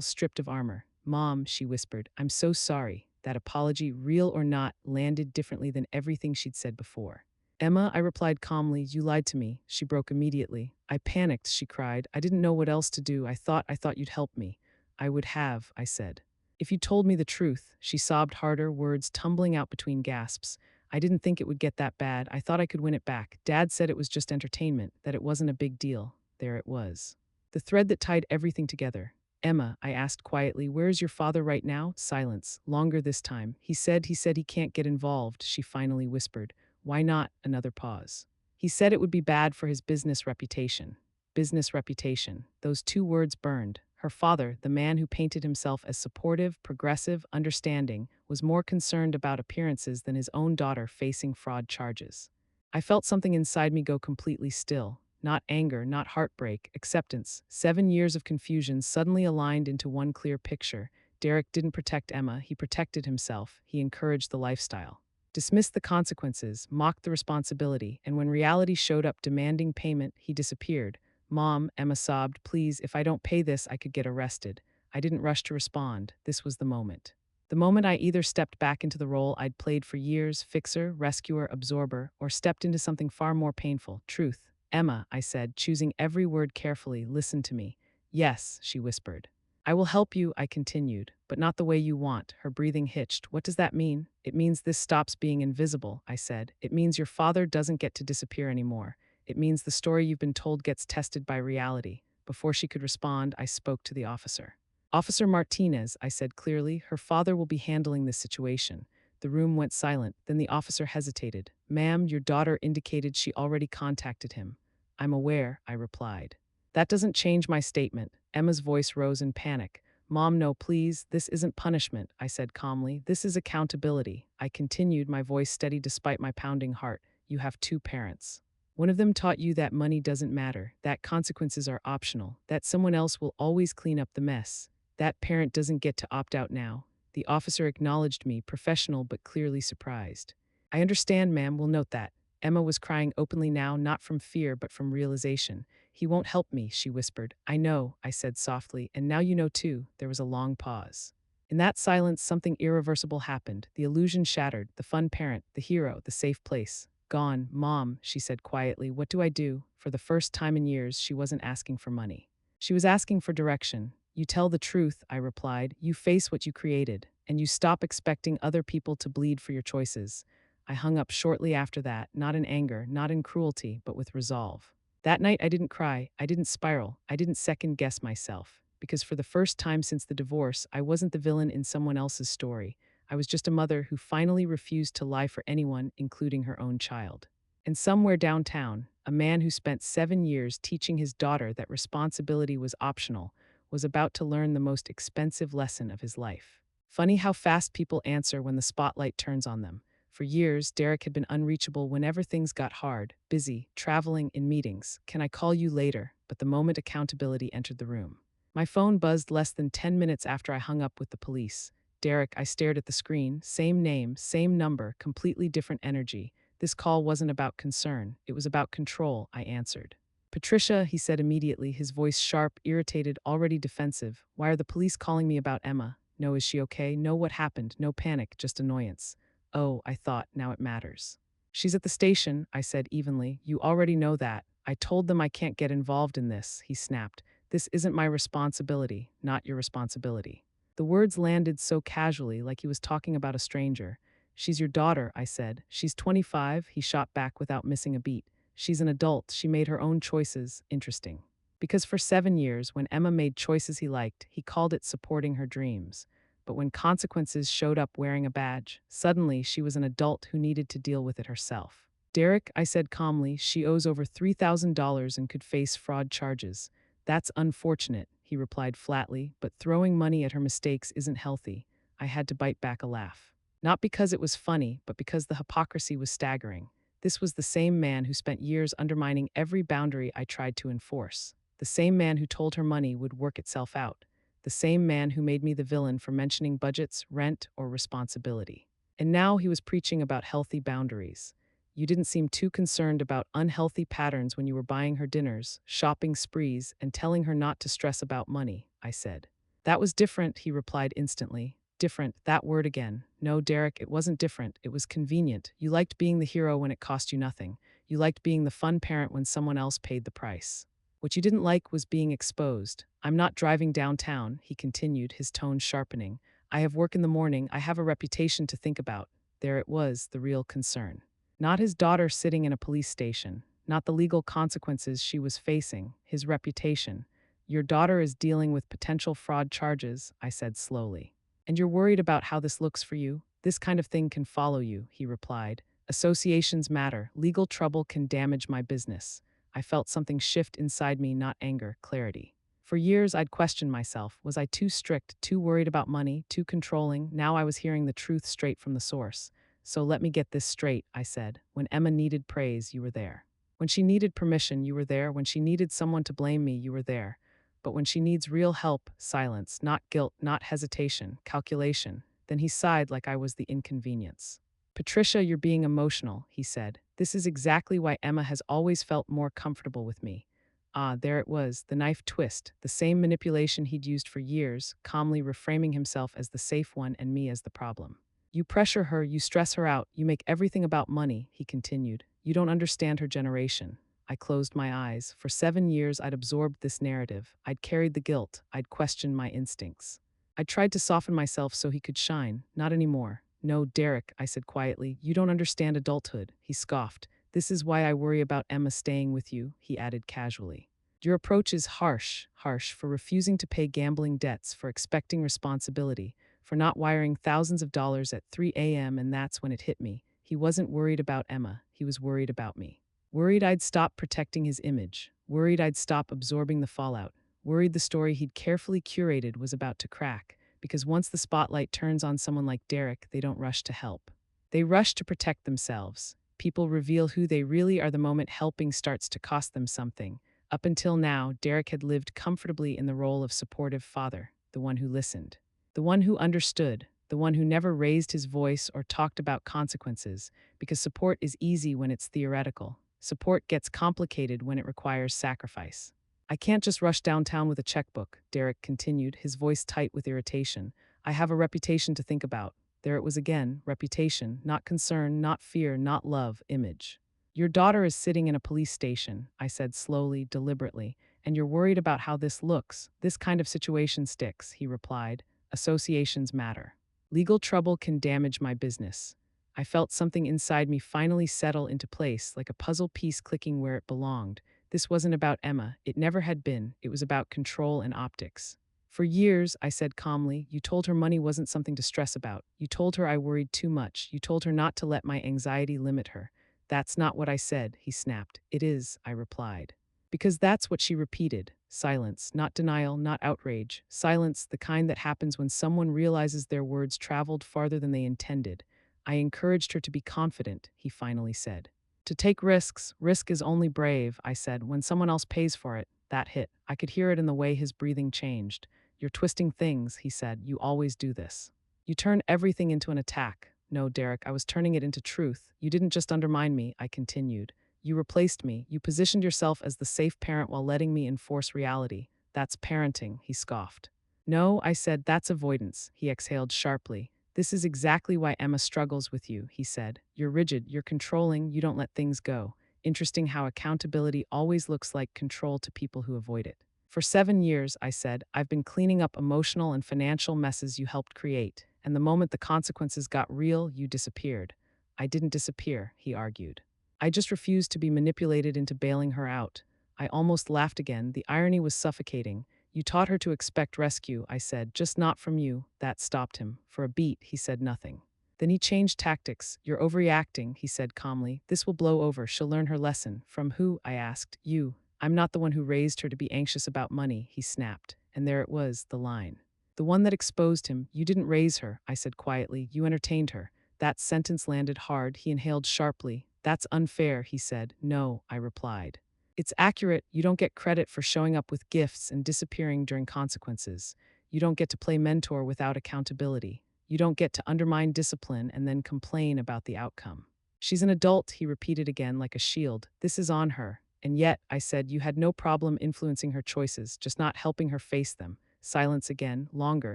stripped of armor. Mom, she whispered, I'm so sorry. That apology, real or not, landed differently than everything she'd said before. Emma, I replied calmly, you lied to me. She broke immediately. I panicked, she cried. I didn't know what else to do. I thought you'd help me. I would have, I said. If you told me the truth, she sobbed harder, words tumbling out between gasps. I didn't think it would get that bad. I thought I could win it back. Dad said it was just entertainment, that it wasn't a big deal. There it was. The thread that tied everything together. Emma, I asked quietly, where's your father right now? Silence. Longer this time. He said he can't get involved, she finally whispered. Why not? Another pause. He said it would be bad for his business reputation. Business reputation. Those two words burned. Her father, the man who painted himself as supportive, progressive, understanding, was more concerned about appearances than his own daughter facing fraud charges. I felt something inside me go completely still. Not anger, not heartbreak, acceptance. 7 years of confusion suddenly aligned into one clear picture. Derek didn't protect Emma, he protected himself. He encouraged the lifestyle. Dismissed the consequences, mocked the responsibility, and when reality showed up demanding payment, he disappeared. Mom, Emma sobbed, please, if I don't pay this, I could get arrested. I didn't rush to respond. This was the moment. The moment I either stepped back into the role I'd played for years, fixer, rescuer, absorber, or stepped into something far more painful, truth. Emma, I said, choosing every word carefully, listen to me. Yes, she whispered. I will help you, I continued, but not the way you want. Her breathing hitched. What does that mean? It means this stops being invisible, I said. It means your father doesn't get to disappear anymore. It means the story you've been told gets tested by reality. Before she could respond, I spoke to the officer. Officer Martinez, I said clearly, her father will be handling this situation. The room went silent. Then the officer hesitated. Ma'am, your daughter indicated she already contacted him. I'm aware, I replied. That doesn't change my statement. Emma's voice rose in panic. Mom, no, please, this isn't punishment, I said calmly. This is accountability. I continued, my voice steady despite my pounding heart. You have two parents. One of them taught you that money doesn't matter, that consequences are optional, that someone else will always clean up the mess. That parent doesn't get to opt out now. The officer acknowledged me, professional but clearly surprised. I understand, ma'am, we'll note that. Emma was crying openly now, not from fear but from realization. He won't help me, she whispered. I know, I said softly, and now you know too. There was a long pause. In that silence, something irreversible happened. The illusion shattered, the fun parent, the hero, the safe place. Gone. Mom, she said quietly, what do I do? For the first time in years, she wasn't asking for money. She was asking for direction. You tell the truth, I replied. You face what you created, and you stop expecting other people to bleed for your choices. I hung up shortly after that, not in anger, not in cruelty, but with resolve. That night I didn't cry, I didn't spiral, I didn't second-guess myself. Because for the first time since the divorce, I wasn't the villain in someone else's story. I was just a mother who finally refused to lie for anyone, including her own child. And somewhere downtown, a man who spent 7 years teaching his daughter that responsibility was optional was about to learn the most expensive lesson of his life. Funny how fast people answer when the spotlight turns on them. For years, Derek had been unreachable whenever things got hard, busy, traveling, in meetings. Can I call you later? But the moment accountability entered the room. My phone buzzed less than 10 minutes after I hung up with the police. Derek, I stared at the screen, same name, same number, completely different energy. This call wasn't about concern, it was about control, I answered. Patricia, he said immediately, his voice sharp, irritated, already defensive. Why are the police calling me about Emma? No, is she okay? No, what happened? No panic, just annoyance. Oh, I thought, now it matters. She's at the station, I said evenly. You already know that. I told them I can't get involved in this, he snapped. This isn't my responsibility, not your responsibility. The words landed so casually, like he was talking about a stranger. She's your daughter, I said. She's 25, he shot back without missing a beat. She's an adult, she made her own choices. Interesting. Because for 7 years, when Emma made choices he liked, he called it supporting her dreams. But when consequences showed up wearing a badge, suddenly she was an adult who needed to deal with it herself. Derek, I said calmly, she owes over $3,000 and could face fraud charges. That's unfortunate, he replied flatly, but throwing money at her mistakes isn't healthy. I had to bite back a laugh. Not because it was funny, but because the hypocrisy was staggering. This was the same man who spent years undermining every boundary I tried to enforce. The same man who told her money would work itself out. The same man who made me the villain for mentioning budgets, rent, or responsibility. And now he was preaching about healthy boundaries. You didn't seem too concerned about unhealthy patterns when you were buying her dinners, shopping sprees, and telling her not to stress about money, I said. That was different, he replied instantly. Different, that word again. No, Derek, it wasn't different. It was convenient. You liked being the hero when it cost you nothing. You liked being the fun parent when someone else paid the price. What you didn't like was being exposed. I'm not driving downtown, he continued, his tone sharpening. I have work in the morning. I have a reputation to think about. There it was, the real concern. Not his daughter sitting in a police station, not the legal consequences she was facing, his reputation. Your daughter is dealing with potential fraud charges, I said slowly. And you're worried about how this looks for you? This kind of thing can follow you, he replied. Associations matter. Legal trouble can damage my business. I felt something shift inside me, not anger, clarity. For years, I'd questioned myself. Was I too strict, too worried about money, too controlling? Now I was hearing the truth straight from the source. So let me get this straight, I said. When Emma needed praise, you were there. When she needed permission, you were there. When she needed someone to blame me, you were there. But when she needs real help, silence, not guilt, not hesitation, calculation, then he sighed like I was the inconvenience. Patricia, you're being emotional, he said. This is exactly why Emma has always felt more comfortable with me. Ah, there it was, the knife twist, the same manipulation he'd used for years, calmly reframing himself as the safe one and me as the problem. You pressure her, you stress her out, you make everything about money, he continued. You don't understand her generation. I closed my eyes. For 7 years, I'd absorbed this narrative. I'd carried the guilt. I'd questioned my instincts. I tried to soften myself so he could shine. Not anymore. No, Derek, I said quietly. You don't understand adulthood, he scoffed. This is why I worry about Emma staying with you, he added casually. Your approach is harsh, for refusing to pay gambling debts, for expecting responsibility, for not wiring thousands of dollars at 3 a.m. And that's when it hit me. He wasn't worried about Emma. He was worried about me. Worried I'd stop protecting his image. Worried I'd stop absorbing the fallout. Worried the story he'd carefully curated was about to crack. Because once the spotlight turns on someone like Derek, they don't rush to help. They rush to protect themselves. People reveal who they really are the moment helping starts to cost them something. Up until now, Derek had lived comfortably in the role of supportive father, the one who listened, the one who understood, the one who never raised his voice or talked about consequences, because support is easy when it's theoretical. Support gets complicated when it requires sacrifice. I can't just rush downtown with a checkbook, Derek continued, his voice tight with irritation. I have a reputation to think about. There it was again, reputation, not concern, not fear, not love, image. Your daughter is sitting in a police station, I said slowly, deliberately, and you're worried about how this looks. This kind of situation sticks, he replied. Associations matter. Legal trouble can damage my business. I felt something inside me finally settle into place, like a puzzle piece clicking where it belonged. This wasn't about Emma. It never had been. It was about control and optics. For years, I said calmly, you told her money wasn't something to stress about. You told her I worried too much. You told her not to let my anxiety limit her. That's not what I said, he snapped. It is, I replied. Because that's what she repeated. Silence, not denial, not outrage. Silence, the kind that happens when someone realizes their words traveled farther than they intended. I encouraged her to be confident, he finally said. To take risks, risk is only brave, I said, when someone else pays for it. That hit. I could hear it in the way his breathing changed. You're twisting things, he said. You always do this. You turn everything into an attack. No, Derek, I was turning it into truth. You didn't just undermine me, I continued. You replaced me. You positioned yourself as the safe parent while letting me enforce reality. That's parenting, he scoffed. No, I said, that's avoidance, he exhaled sharply. This is exactly why Emma struggles with you, he said. You're rigid, you're controlling, you don't let things go. Interesting how accountability always looks like control to people who avoid it. For 7 years, I said, I've been cleaning up emotional and financial messes you helped create, and the moment the consequences got real, you disappeared. I didn't disappear, he argued. I just refused to be manipulated into bailing her out. I almost laughed again. The irony was suffocating. You taught her to expect rescue, I said, just not from you. That stopped him. For a beat, he said nothing. Then he changed tactics. You're overreacting, he said calmly. This will blow over. She'll learn her lesson. From who? I asked. You. I'm not the one who raised her to be anxious about money, he snapped. And there it was, the line. The one that exposed him. You didn't raise her, I said quietly. You entertained her. That sentence landed hard. He inhaled sharply. That's unfair, he said. No, I replied. It's accurate. You don't get credit for showing up with gifts and disappearing during consequences. You don't get to play mentor without accountability. You don't get to undermine discipline and then complain about the outcome. She's an adult, he repeated again like a shield. This is on her. And yet, I said, you had no problem influencing her choices, just not helping her face them. Silence again, longer.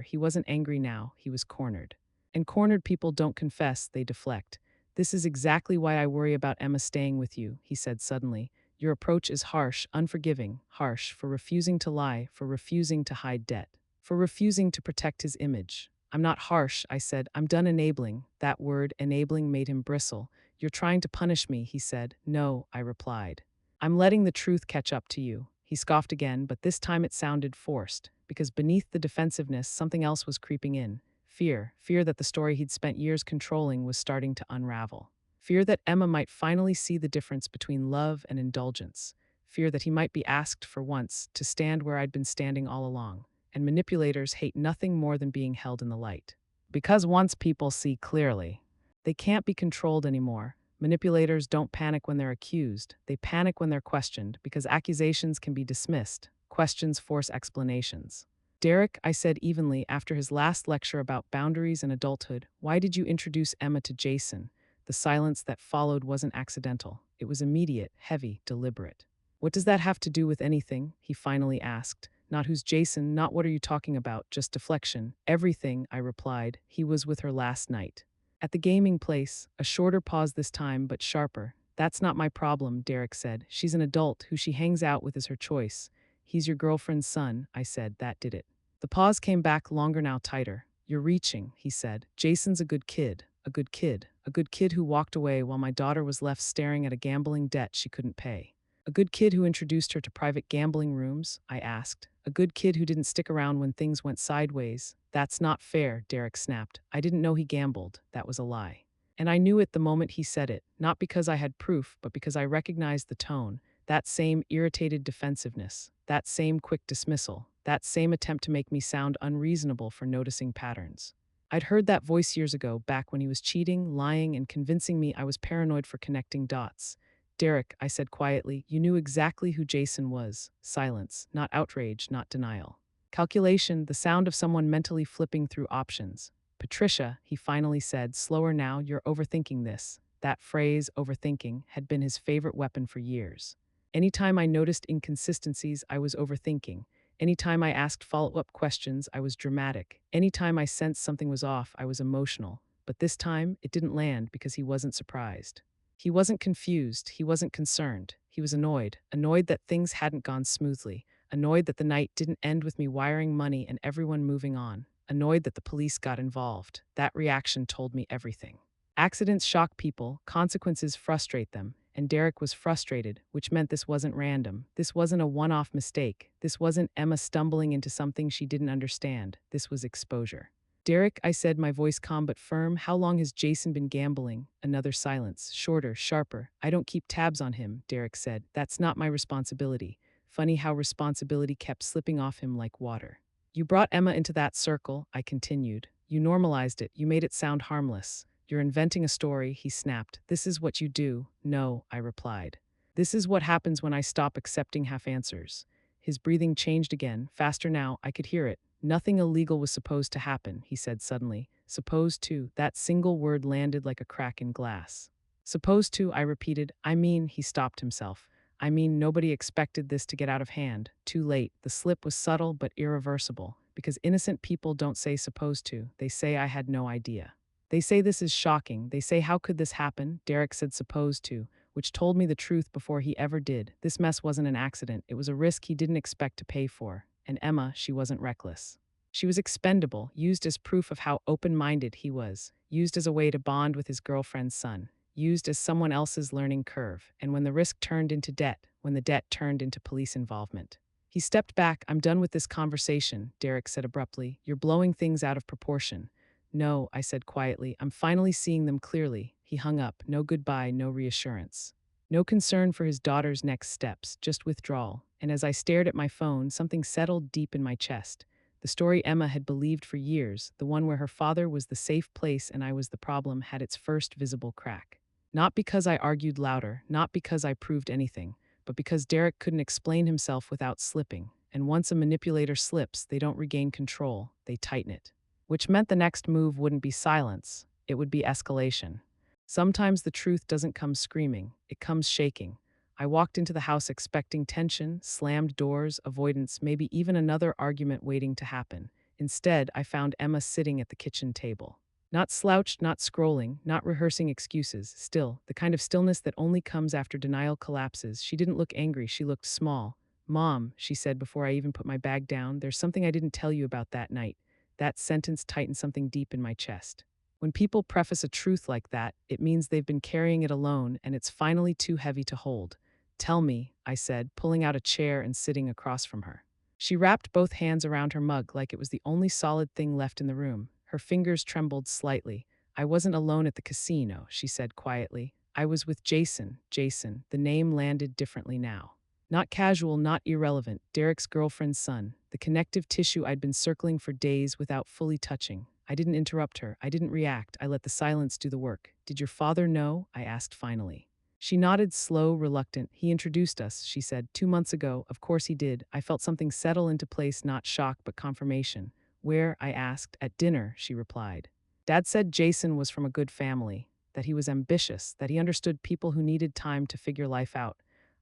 He wasn't angry now. He was cornered. And cornered people don't confess, they deflect. This is exactly why I worry about Emma staying with you, he said suddenly. Your approach is harsh, unforgiving, harsh, for refusing to lie, for refusing to hide debt, for refusing to protect his image. I'm not harsh, I said. I'm done enabling. That word, enabling, made him bristle. You're trying to punish me, he said. No, I replied. I'm letting the truth catch up to you. He scoffed again, but this time it sounded forced, because beneath the defensiveness, something else was creeping in. Fear that the story he'd spent years controlling was starting to unravel. Fear that Emma might finally see the difference between love and indulgence. Fear that he might be asked for once to stand where I'd been standing all along. And manipulators hate nothing more than being held in the light. Because once people see clearly, they can't be controlled anymore. Manipulators don't panic when they're accused. They panic when they're questioned, because accusations can be dismissed. Questions force explanations. Derek, I said evenly after his last lecture about boundaries and adulthood, why did you introduce Emma to Jason? The silence that followed wasn't accidental. It was immediate, heavy, deliberate. What does that have to do with anything? He finally asked. Not who's Jason, not what are you talking about, just deflection. Everything, I replied. He was with her last night. At the gaming place, a shorter pause this time, but sharper. That's not my problem, Derek said. She's an adult. Who she hangs out with is her choice. He's your girlfriend's son, I said. That did it. The pause came back longer now, tighter. You're reaching, he said. Jason's a good kid. A good kid. A good kid who walked away while my daughter was left staring at a gambling debt she couldn't pay. A good kid who introduced her to private gambling rooms, I asked. A good kid who didn't stick around when things went sideways. That's not fair, Derek snapped. I didn't know he gambled. That was a lie. And I knew it the moment he said it, not because I had proof, but because I recognized the tone, that same irritated defensiveness, that same quick dismissal, that same attempt to make me sound unreasonable for noticing patterns. I'd heard that voice years ago, back when he was cheating, lying, and convincing me I was paranoid for connecting dots. Derek, I said quietly, you knew exactly who Jason was. Silence, not outrage, not denial. Calculation, the sound of someone mentally flipping through options. Patricia, he finally said, slower now, you're overthinking this. That phrase, overthinking, had been his favorite weapon for years. Anytime I noticed inconsistencies, I was overthinking. Anytime I asked follow-up questions, I was dramatic. Anytime I sensed something was off, I was emotional. But this time, it didn't land because he wasn't surprised. He wasn't confused, he wasn't concerned. He was annoyed that things hadn't gone smoothly, annoyed that the night didn't end with me wiring money and everyone moving on, annoyed that the police got involved. That reaction told me everything. Accidents shock people, consequences frustrate them, and Derek was frustrated, which meant this wasn't random. This wasn't a one-off mistake. This wasn't Emma stumbling into something she didn't understand. This was exposure. Derek, I said, my voice calm but firm, how long has Jason been gambling? Another silence, shorter, sharper. I don't keep tabs on him, Derek said. That's not my responsibility. Funny how responsibility kept slipping off him like water. You brought Emma into that circle, I continued. You normalized it, you made it sound harmless. You're inventing a story, he snapped. This is what you do. No, I replied. This is what happens when I stop accepting half answers. His breathing changed again, faster now, I could hear it. Nothing illegal was supposed to happen, he said suddenly. Supposed to, that single word landed like a crack in glass. Supposed to, I repeated. I mean, he stopped himself. I mean, nobody expected this to get out of hand. Too late. The slip was subtle but irreversible, because innocent people don't say supposed to, they say I had no idea. They say this is shocking. They say, how could this happen? Derek said supposed to, which told me the truth before he ever did. This mess wasn't an accident. It was a risk he didn't expect to pay for. And Emma, she wasn't reckless. She was expendable, used as proof of how open-minded he was, used as a way to bond with his girlfriend's son, used as someone else's learning curve, and when the risk turned into debt, when the debt turned into police involvement. He stepped back. I'm done with this conversation, Derek said abruptly. You're blowing things out of proportion. No, I said quietly. I'm finally seeing them clearly. He hung up. No goodbye, no reassurance. No concern for his daughter's next steps, just withdrawal. And as I stared at my phone, something settled deep in my chest. The story Emma had believed for years, the one where her father was the safe place and I was the problem, had its first visible crack. Not because I argued louder, not because I proved anything, but because Derek couldn't explain himself without slipping. And once a manipulator slips, they don't regain control, they tighten it. Which meant the next move wouldn't be silence, it would be escalation. Sometimes the truth doesn't come screaming, it comes shaking. I walked into the house expecting tension, slammed doors, avoidance, maybe even another argument waiting to happen. Instead, I found Emma sitting at the kitchen table. Not slouched, not scrolling, not rehearsing excuses, still, the kind of stillness that only comes after denial collapses. She didn't look angry, she looked small. Mom, she said before I even put my bag down, there's something I didn't tell you about that night. That sentence tightened something deep in my chest. When people preface a truth like that, it means they've been carrying it alone and it's finally too heavy to hold. Tell me, I said, pulling out a chair and sitting across from her. She wrapped both hands around her mug like it was the only solid thing left in the room. Her fingers trembled slightly. I wasn't alone at the casino, she said quietly. I was with Jason. Jason, the name landed differently now. Not casual, not irrelevant, Derek's girlfriend's son, the connective tissue I'd been circling for days without fully touching. I didn't interrupt her. I didn't react. I let the silence do the work. Did your father know? I asked finally. She nodded, slow, reluctant. He introduced us, she said, 2 months ago. Of course he did. I felt something settle into place, not shock, but confirmation. Where? I asked. At dinner, she replied. Dad said Jason was from a good family, that he was ambitious, that he understood people who needed time to figure life out.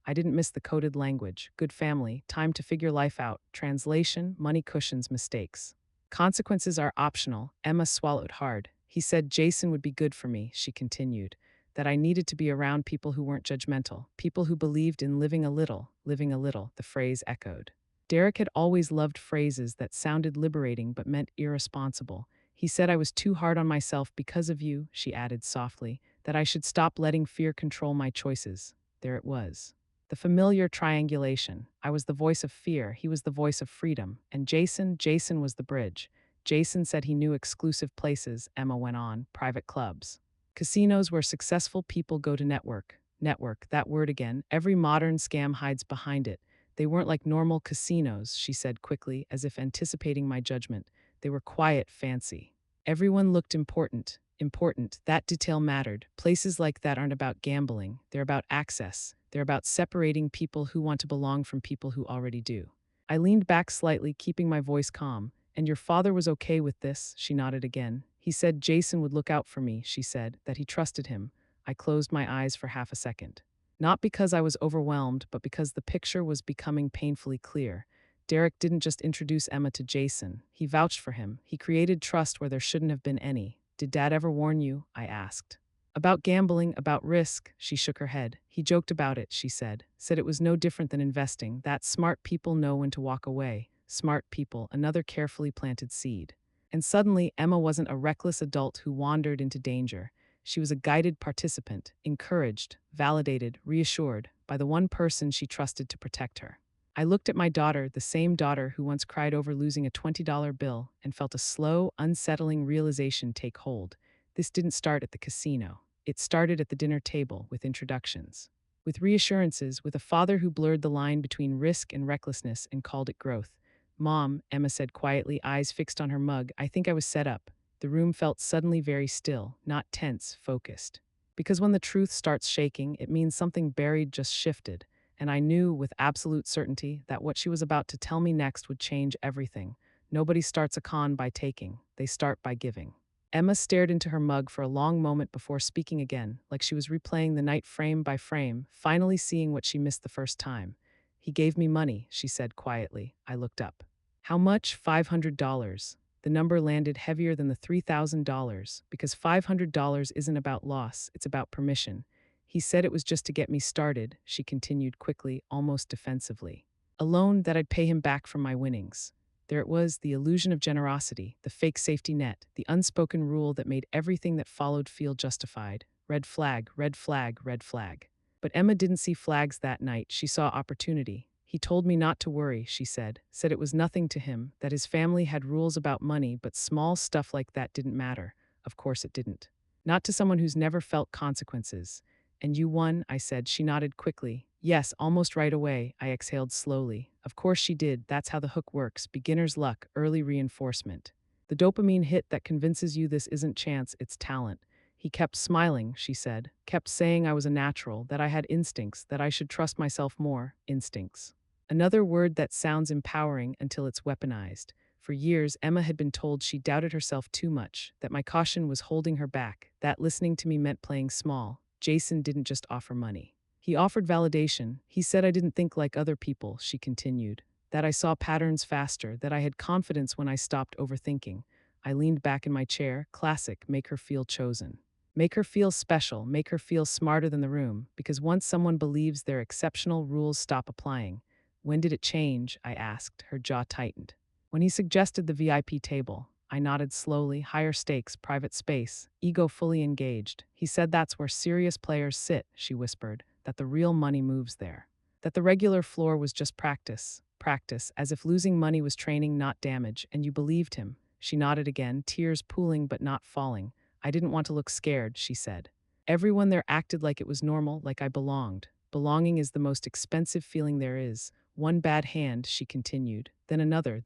I didn't miss the coded language. Good family, time to figure life out. Translation, money cushions mistakes. Consequences are optional. Emma swallowed hard. He said Jason would be good for me, she continued. That I needed to be around people who weren't judgmental, people who believed in living a little, the phrase echoed. Derek had always loved phrases that sounded liberating but meant irresponsible. He said I was too hard on myself because of you, she added softly, that I should stop letting fear control my choices. There it was. The familiar triangulation. I was the voice of fear, he was the voice of freedom, and Jason was the bridge. Jason said he knew exclusive places, Emma went on, private clubs. Casinos where successful people go to network. Network, that word again. Every modern scam hides behind it. They weren't like normal casinos, she said quickly, as if anticipating my judgment. They were quiet, fancy. Everyone looked important. Important, that detail mattered. Places like that aren't about gambling. They're about access. They're about separating people who want to belong from people who already do. I leaned back slightly, keeping my voice calm. And your father was okay with this, she nodded again. He said Jason would look out for me, she said, that he trusted him. I closed my eyes for half a second. Not because I was overwhelmed, but because the picture was becoming painfully clear. Derek didn't just introduce Emma to Jason. He vouched for him. He created trust where there shouldn't have been any. Did Dad ever warn you? I asked. About gambling, about risk, she shook her head. He joked about it, she said. Said it was no different than investing, that smart people know when to walk away. Smart people, another carefully planted seed. And suddenly, Emma wasn't a reckless adult who wandered into danger. She was a guided participant, encouraged, validated, reassured by the one person she trusted to protect her. I looked at my daughter, the same daughter who once cried over losing a $20 bill, and felt a slow, unsettling realization take hold. This didn't start at the casino. It started at the dinner table with introductions. With reassurances, with a father who blurred the line between risk and recklessness and called it growth. Mom, Emma said quietly, eyes fixed on her mug, I think I was set up. The room felt suddenly very still, not tense, focused. Because when the truth starts shaking, it means something buried just shifted, and I knew with absolute certainty that what she was about to tell me next would change everything. Nobody starts a con by taking, they start by giving. Emma stared into her mug for a long moment before speaking again, like she was replaying the night frame by frame, finally seeing what she missed the first time. He gave me money, she said quietly. I looked up. How much? $500. The number landed heavier than the $3,000, because $500 isn't about loss, it's about permission. He said it was just to get me started, she continued quickly, almost defensively. A loan that I'd pay him back from my winnings. There it was, the illusion of generosity, the fake safety net, the unspoken rule that made everything that followed feel justified. Red flag, red flag, red flag. But Emma didn't see flags that night, she saw opportunity. He told me not to worry, she said it was nothing to him, that his family had rules about money, but small stuff like that didn't matter. Of course it didn't. Not to someone who's never felt consequences. And you won, I said. She nodded quickly. Yes, almost right away, I exhaled slowly. Of course she did, that's how the hook works, beginner's luck, early reinforcement. The dopamine hit that convinces you this isn't chance, it's talent. He kept smiling, she said, kept saying I was a natural, that I had instincts, that I should trust myself more, instincts. Another word that sounds empowering until it's weaponized. For years, Emma had been told she doubted herself too much, that my caution was holding her back, that listening to me meant playing small. Jason didn't just offer money. He offered validation. He said I didn't think like other people, she continued, that I saw patterns faster, that I had confidence when I stopped overthinking. I leaned back in my chair. Classic, make her feel chosen. Make her feel special, make her feel smarter than the room, because once someone believes they're exceptional, rules stop applying. When did it change? I asked, her jaw tightened. When he suggested the VIP table. I nodded slowly. Higher stakes, private space, ego fully engaged. He said that's where serious players sit, she whispered, that the real money moves there. That the regular floor was just practice, as if losing money was training, not damage, and you believed him. She nodded again, tears pooling but not falling. I didn't want to look scared, she said. Everyone there acted like it was normal, like I belonged. Belonging is the most expensive feeling there is. One bad hand, she continued, then another,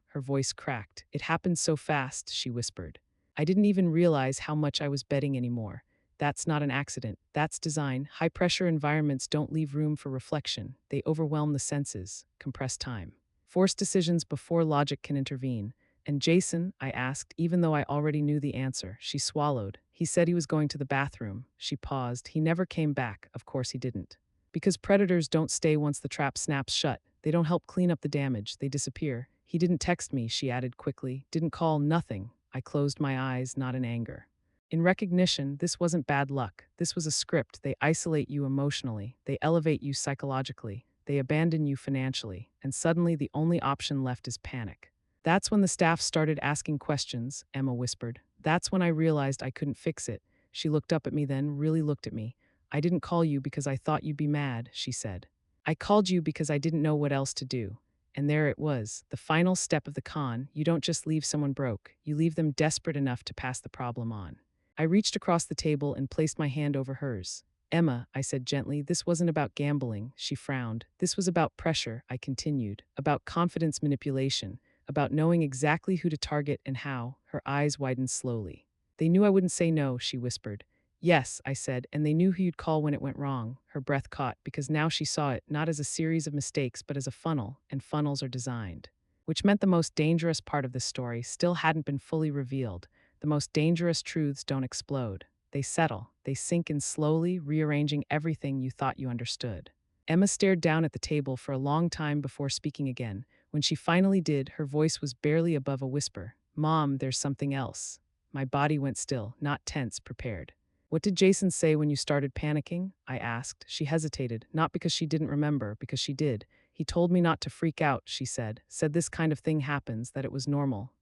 her voice cracked. It happened so fast, she whispered. I didn't even realize how much I was betting anymore. That's not an accident, that's design. High-pressure environments don't leave room for reflection. They overwhelm the senses, compress time. Force decisions before logic can intervene. And Jason, I asked, even though I already knew the answer. She swallowed. He said he was going to the bathroom. She paused. He never came back. Of course he didn't. Because predators don't stay once the trap snaps shut. They don't help clean up the damage. They disappear. He didn't text me, she added quickly. Didn't call, nothing. I closed my eyes, not in anger. In recognition, this wasn't bad luck. This was a script. They isolate you emotionally. They elevate you psychologically. They abandon you financially. And suddenly the only option left is panic. That's when the staff started asking questions, Emma whispered. That's when I realized I couldn't fix it. She looked up at me then, really looked at me. I didn't call you because I thought you'd be mad, she said. I called you because I didn't know what else to do. And there it was, the final step of the con. You don't just leave someone broke, you leave them desperate enough to pass the problem on. I reached across the table and placed my hand over hers. Emma, I said gently, this wasn't about gambling, she frowned. This was about pressure, I continued, about confidence manipulation, about knowing exactly who to target and how. Her eyes widened slowly. They knew I wouldn't say no, she whispered. Yes, I said, and they knew who you'd call when it went wrong. Her breath caught, because now she saw it not as a series of mistakes but as a funnel, and funnels are designed. Which meant the most dangerous part of this story still hadn't been fully revealed. The most dangerous truths don't explode. They settle, they sink in slowly, rearranging everything you thought you understood. Emma stared down at the table for a long time before speaking again. When she finally did, her voice was barely above a whisper. Mom, there's something else. My body went still, not tense, prepared. What did Jason say when you started panicking? I asked. She hesitated, not because she didn't remember, because she did. He told me not to freak out, she said. Said this kind of thing happens, that it was normal.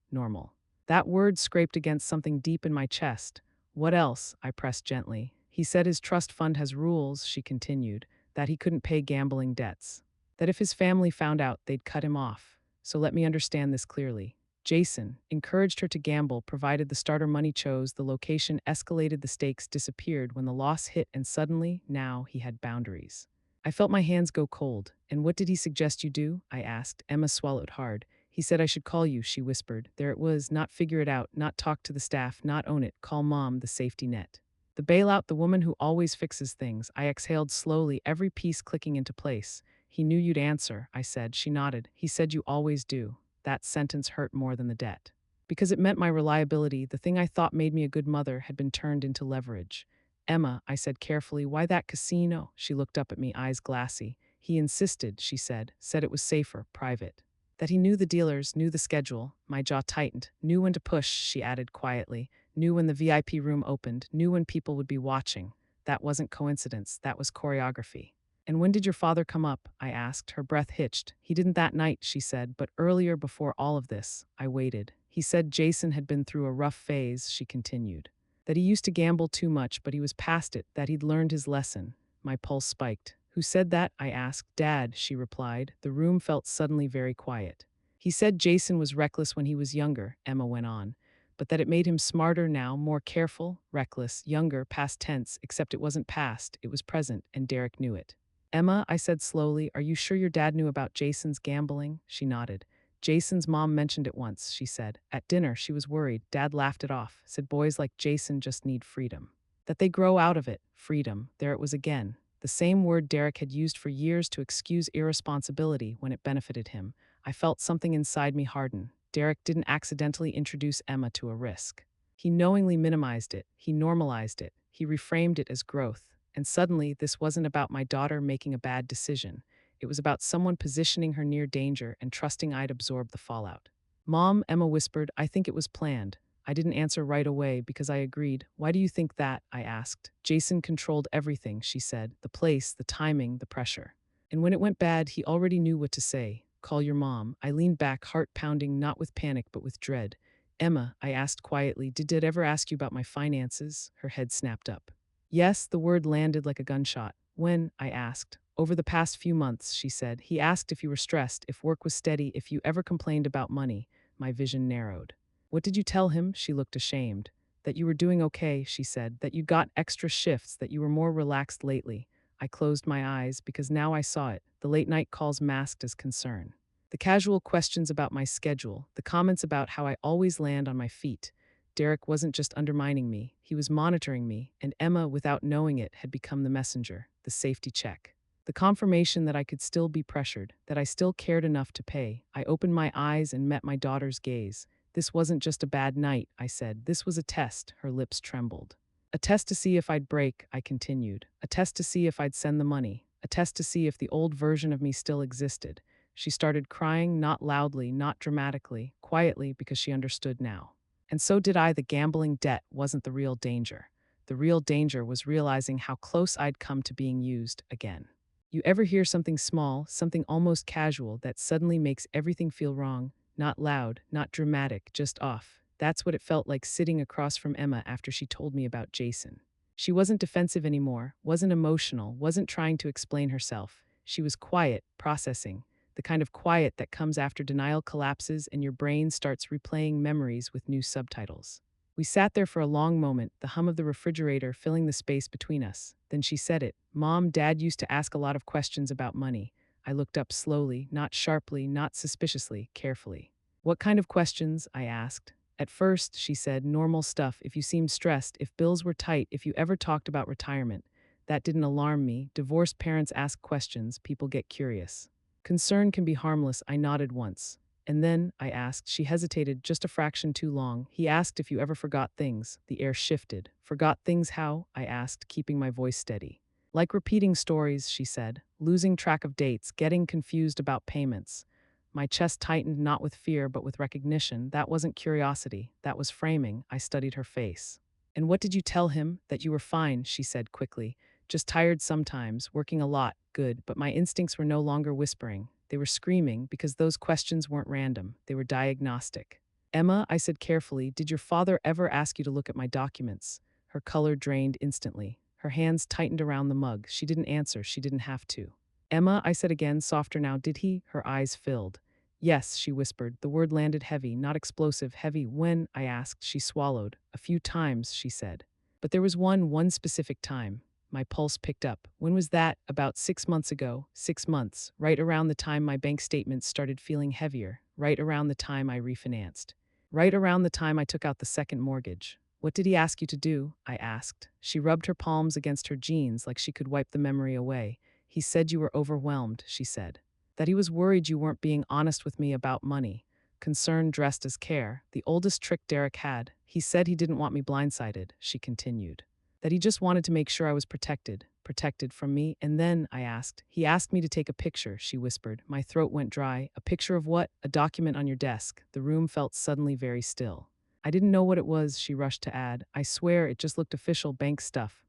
That word scraped against something deep in my chest. What else? I pressed gently. He said his trust fund has rules, she continued, that he couldn't pay gambling debts. That if his family found out, they'd cut him off. So let me understand this clearly. Jason encouraged her to gamble, provided the starter money chose, the location escalated, the stakes disappeared when the loss hit, and suddenly, now, he had boundaries. I felt my hands go cold. And what did he suggest you do? I asked. Emma swallowed hard. He said I should call you, she whispered. There it was, not figure it out, not talk to the staff, not own it, call mom, the safety net. The bailout, the woman who always fixes things. I exhaled slowly, every piece clicking into place. He knew you'd answer, I said. She nodded. He said you always do. That sentence hurt more than the debt. Because it meant my reliability, the thing I thought made me a good mother, had been turned into leverage. Emma, I said carefully, why that casino? She looked up at me, eyes glassy. He insisted, she said it was safer, private. That he knew the dealers, knew the schedule. My jaw tightened. Knew when to push, she added quietly. Knew when the VIP room opened. Knew when people would be watching. That wasn't coincidence. That was choreography. And when did your father come up? I asked. Her breath hitched. He didn't that night, she said, but earlier before all of this. I waited. He said Jason had been through a rough phase, she continued. That he used to gamble too much, but he was past it, that he'd learned his lesson. My pulse spiked. Who said that? I asked. Dad, she replied. The room felt suddenly very quiet. He said Jason was reckless when he was younger, Emma went on, but that it made him smarter now, more careful, reckless, younger, past tense, except it wasn't past, it was present, and Derek knew it. Emma, I said slowly, are you sure your dad knew about Jason's gambling? She nodded. Jason's mom mentioned it once, she said. At dinner, she was worried. Dad laughed it off, said boys like Jason just need freedom. That they grow out of it, freedom, there it was again. The same word Derek had used for years to excuse irresponsibility when it benefited him. I felt something inside me harden. Derek didn't accidentally introduce Emma to a risk. He knowingly minimized it, he normalized it, he reframed it as growth. And suddenly, this wasn't about my daughter making a bad decision. It was about someone positioning her near danger and trusting I'd absorb the fallout. Mom, Emma whispered, I think it was planned. I didn't answer right away because I agreed. Why do you think that? I asked. Jason controlled everything, she said. The place, the timing, the pressure. And when it went bad, he already knew what to say. Call your mom. I leaned back, heart pounding, not with panic, but with dread. Emma, I asked quietly, did Dad ever ask you about my finances? Her head snapped up. Yes, the word landed like a gunshot. When? I asked. Over the past few months, she said. He asked if you were stressed, if work was steady, if you ever complained about money. My vision narrowed. What did you tell him? She looked ashamed. That you were doing okay, she said, that you got extra shifts, that you were more relaxed lately. I closed my eyes because now I saw it, the late night calls masked as concern. The casual questions about my schedule, the comments about how I always land on my feet. Derek wasn't just undermining me, he was monitoring me, and Emma, without knowing it, had become the messenger, the safety check. The confirmation that I could still be pressured, that I still cared enough to pay. I opened my eyes and met my daughter's gaze. This wasn't just a bad night, I said. This was a test. Her lips trembled. A test to see if I'd break, I continued. A test to see if I'd send the money. A test to see if the old version of me still existed. She started crying, not loudly, not dramatically, quietly, because she understood now. And so did I. The gambling debt wasn't the real danger. The real danger was realizing how close I'd come to being used again. You ever hear something small, something almost casual, that suddenly makes everything feel wrong? Not loud, not dramatic, just off. That's what it felt like sitting across from Emma after she told me about Jason. She wasn't defensive anymore, wasn't emotional, wasn't trying to explain herself. She was quiet, processing, the kind of quiet that comes after denial collapses and your brain starts replaying memories with new subtitles. We sat there for a long moment, the hum of the refrigerator filling the space between us. Then she said it. Mom, Dad used to ask a lot of questions about money. I looked up slowly, not sharply, not suspiciously, carefully. What kind of questions? I asked. At first, she said, normal stuff, if you seemed stressed, if bills were tight, if you ever talked about retirement. That didn't alarm me. Divorced parents ask questions, people get curious. Concern can be harmless, I nodded once. And then, I asked, she hesitated just a fraction too long. He asked if you ever forgot things. The air shifted. Forgot things how? I asked, keeping my voice steady. Like repeating stories, she said, losing track of dates, getting confused about payments. My chest tightened not with fear but with recognition. That wasn't curiosity, that was framing. I studied her face. And what did you tell him? That you were fine, she said quickly. Just tired sometimes, working a lot, good, but my instincts were no longer whispering. They were screaming because those questions weren't random, they were diagnostic. Emma, I said carefully, did your father ever ask you to look at my documents? Her color drained instantly. Her hands tightened around the mug. She didn't answer, she didn't have to. Emma, I said again, softer now, did he? Her eyes filled. Yes, she whispered. The word landed heavy, not explosive, heavy. When? I asked. She swallowed. A few times, she said. But there was one specific time. My pulse picked up. When was that? About 6 months ago. 6 months, right around the time my bank statements started feeling heavier. right around the time I refinanced. Right around the time I took out the second mortgage. What did he ask you to do? I asked. She rubbed her palms against her jeans like she could wipe the memory away. He said you were overwhelmed, she said. That he was worried you weren't being honest with me about money. Concern dressed as care, the oldest trick Derek had. He said he didn't want me blindsided, she continued. That he just wanted to make sure I was protected from me. And then, I asked, he asked me to take a picture, she whispered. My throat went dry. A picture of what? A document on your desk. The room felt suddenly very still. I didn't know what it was, she rushed to add. I swear it just looked official, bank stuff,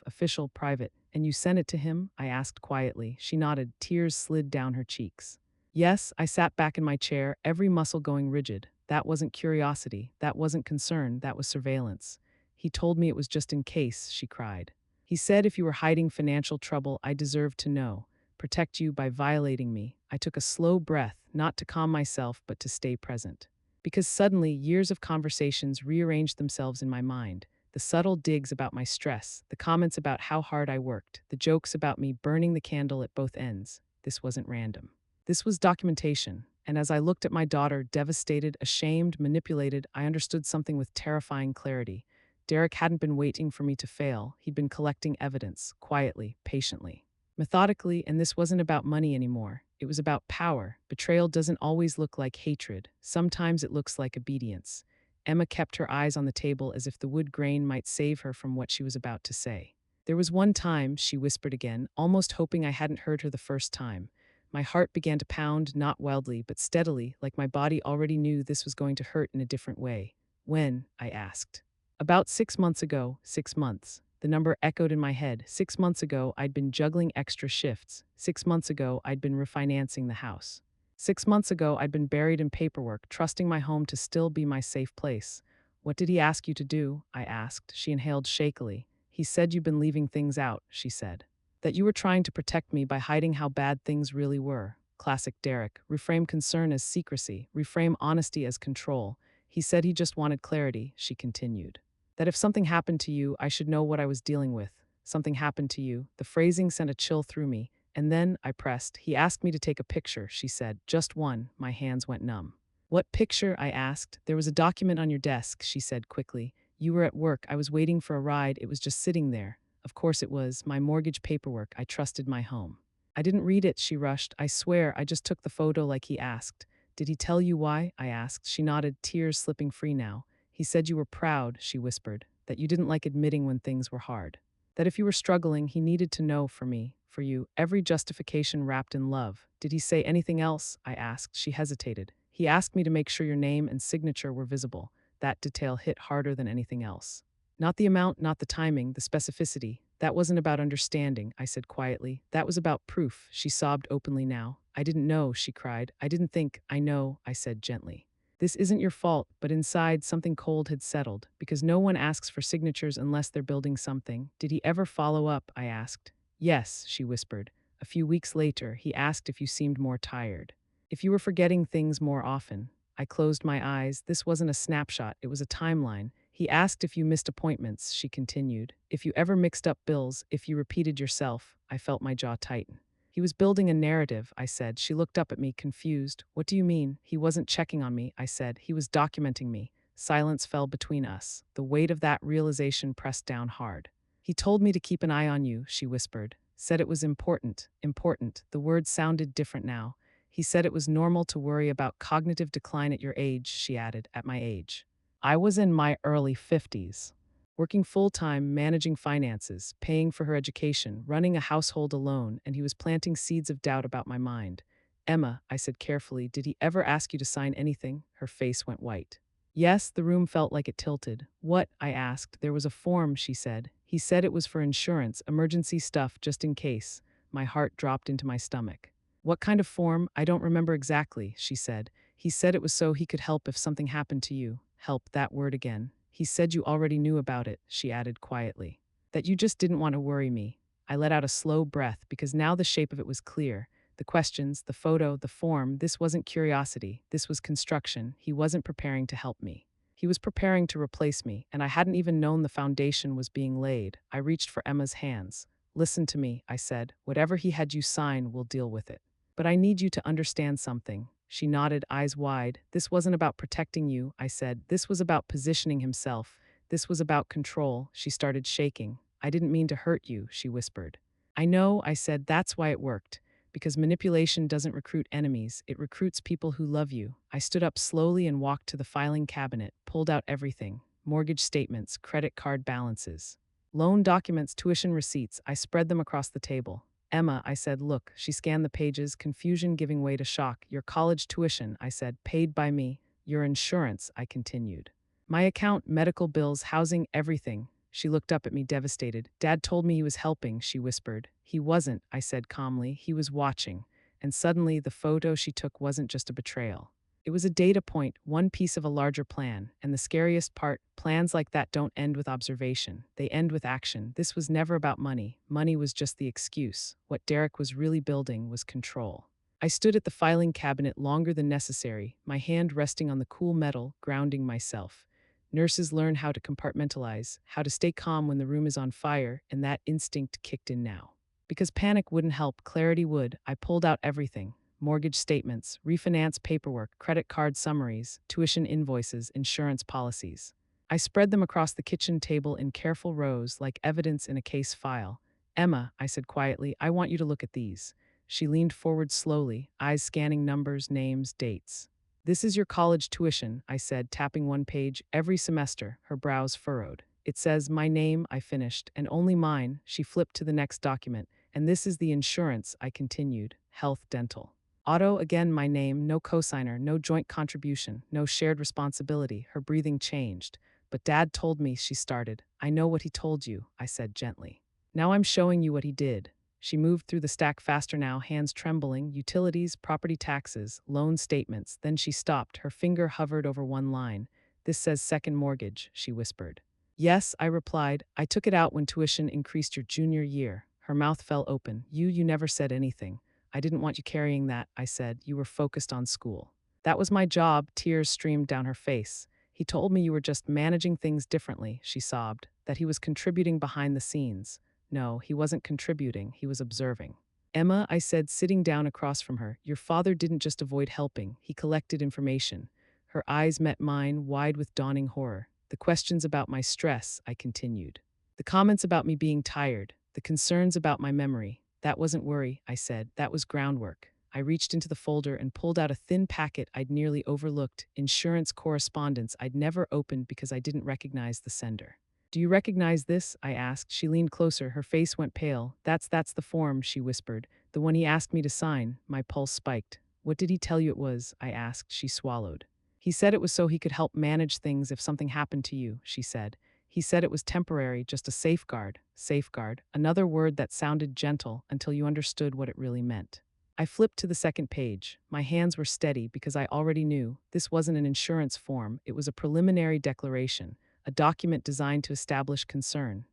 official, private. And you sent it to him? I asked quietly. She nodded, tears slid down her cheeks. Yes, I sat back in my chair, every muscle going rigid. That wasn't curiosity, that wasn't concern, that was surveillance. He told me it was just in case, she cried. He said if you were hiding financial trouble, I deserved to know. Protect you by violating me. I took a slow breath, not to calm myself, but to stay present. Because suddenly, years of conversations rearranged themselves in my mind. The subtle digs about my stress, the comments about how hard I worked, the jokes about me burning the candle at both ends. This wasn't random. This was documentation, and as I looked at my daughter, devastated, ashamed, manipulated, I understood something with terrifying clarity. Derek hadn't been waiting for me to fail. He'd been collecting evidence, quietly, patiently, methodically, and this wasn't about money anymore. It was about power. Betrayal doesn't always look like hatred. Sometimes it looks like obedience. Emma kept her eyes on the table as if the wood grain might save her from what she was about to say. There was one time, she whispered again, almost hoping I hadn't heard her the first time. My heart began to pound, not wildly, but steadily, like my body already knew this was going to hurt in a different way. When? I asked. About 6 months ago, 6 months. The number echoed in my head. 6 months ago, I'd been juggling extra shifts. 6 months ago, I'd been refinancing the house. 6 months ago, I'd been buried in paperwork, trusting my home to still be my safe place. What did he ask you to do? I asked. She inhaled shakily. He said you've been leaving things out, she said. That you were trying to protect me by hiding how bad things really were. Classic Derek. Reframe concern as secrecy. Reframe honesty as control. He said he just wanted clarity, she continued. That if something happened to you, I should know what I was dealing with. Something happened to you. The phrasing sent a chill through me. And then, I pressed. He asked me to take a picture, she said. Just one. My hands went numb. What picture? I asked. There was a document on your desk, she said quickly. You were at work. I was waiting for a ride. It was just sitting there. Of course it was. My mortgage paperwork. I trusted my home. I didn't read it, she rushed. I swear, I just took the photo like he asked. Did he tell you why? I asked. She nodded, tears slipping free now. He said you were proud, she whispered, that you didn't like admitting when things were hard. That if you were struggling, he needed to know for me, for you, every justification wrapped in love. Did he say anything else? I asked. She hesitated. He asked me to make sure your name and signature were visible. That detail hit harder than anything else. Not the amount, not the timing, the specificity. That wasn't about understanding, I said quietly. That was about proof. She sobbed openly now. I didn't know, she cried. I didn't think. I know, I said gently. This isn't your fault, but inside something cold had settled, because no one asks for signatures unless they're building something. Did he ever follow up? I asked. Yes, she whispered. A few weeks later, he asked if you seemed more tired. If you were forgetting things more often. I closed my eyes. This wasn't a snapshot, it was a timeline. He asked if you missed appointments, she continued. If you ever mixed up bills, if you repeated yourself. I felt my jaw tighten. He was building a narrative, I said. She looked up at me, confused. What do you mean? He wasn't checking on me, I said. He was documenting me. Silence fell between us. The weight of that realization pressed down hard. He told me to keep an eye on you, she whispered. Said it was important. Important. The word sounded different now. He said it was normal to worry about cognitive decline at your age, she added, at my age. I was in my early 50s. Working full-time, managing finances, paying for her education, running a household alone, and he was planting seeds of doubt about my mind. Emma, I said carefully, did he ever ask you to sign anything? Her face went white. Yes, the room felt like it tilted. What? I asked. There was a form, she said. He said it was for insurance, emergency stuff, just in case. My heart dropped into my stomach. What kind of form? I don't remember exactly, she said. He said it was so he could help if something happened to you. Help, that word again. He said you already knew about it, she added quietly. That you just didn't want to worry me. I let out a slow breath because now the shape of it was clear. The questions, the photo, the form, this wasn't curiosity. This was construction. He wasn't preparing to help me. He was preparing to replace me, and I hadn't even known the foundation was being laid. I reached for Emma's hands. Listen to me, I said. Whatever he had you sign, we'll deal with it. But I need you to understand something. She nodded, eyes wide. This wasn't about protecting you, I said. This was about positioning himself. This was about control. She started shaking. I didn't mean to hurt you, she whispered. I know, I said. That's why it worked. Because manipulation doesn't recruit enemies, it recruits people who love you. I stood up slowly and walked to the filing cabinet, pulled out everything: mortgage statements, credit card balances, loan documents, tuition receipts. I spread them across the table. Emma, I said, look. She scanned the pages, confusion giving way to shock. Your college tuition, I said, paid by me. Your insurance, I continued. My account, medical bills, housing, everything. She looked up at me devastated. Dad told me he was helping, she whispered. He wasn't, I said calmly. He was watching. And suddenly, the photo she took wasn't just a betrayal. It was a data point, one piece of a larger plan. And the scariest part, plans like that don't end with observation. They end with action. This was never about money. Money was just the excuse. What Derek was really building was control. I stood at the filing cabinet longer than necessary, my hand resting on the cool metal, grounding myself. Nurses learn how to compartmentalize, how to stay calm when the room is on fire, and that instinct kicked in now. Because panic wouldn't help, clarity would. I pulled out everything: mortgage statements, refinance paperwork, credit card summaries, tuition invoices, insurance policies. I spread them across the kitchen table in careful rows like evidence in a case file. Emma, I said quietly, I want you to look at these. She leaned forward slowly, eyes scanning numbers, names, dates. This is your college tuition, I said, tapping one page. Every semester, her brows furrowed. It says, my name, I finished, and only mine. She flipped to the next document. And this is the insurance, I continued. Health, dental. Auto, again my name, no cosigner, no joint contribution, no shared responsibility. Her breathing changed. But Dad told me, she started. I know what he told you, I said gently. Now I'm showing you what he did. She moved through the stack faster now, hands trembling: utilities, property taxes, loan statements. Then she stopped, her finger hovered over one line. This says second mortgage, she whispered. Yes, I replied. I took it out when tuition increased your junior year. Her mouth fell open. You never said anything. I didn't want you carrying that, I said. You were focused on school. That was my job. Tears streamed down her face. He told me you were just managing things differently, she sobbed, that he was contributing behind the scenes. No, he wasn't contributing, he was observing. Emma, I said, sitting down across from her, your father didn't just avoid helping, he collected information. Her eyes met mine, wide with dawning horror. The questions about my stress, I continued. The comments about me being tired, the concerns about my memory. That wasn't worry, I said, that was groundwork. I reached into the folder and pulled out a thin packet I'd nearly overlooked: insurance correspondence I'd never opened because I didn't recognize the sender. Do you recognize this? I asked. She leaned closer. Her face went pale. That's the form, she whispered. The one he asked me to sign. My pulse spiked. What did he tell you it was? I asked. She swallowed. He said it was so he could help manage things if something happened to you, she said. He said it was temporary, just a safeguard. Safeguard, another word that sounded gentle until you understood what it really meant. I flipped to the second page. My hands were steady because I already knew this wasn't an insurance form. It was a preliminary declaration. A document designed to establish concern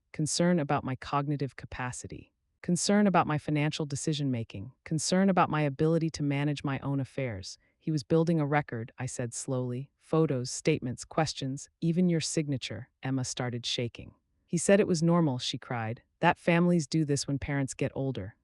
about my cognitive capacity, concern about my financial decision-making, concern about my ability to manage my own affairs. He was building a record, I said slowly. Photos, statements, questions, even your signature. Emma started shaking. He said it was normal, she cried. That families do this when parents get older.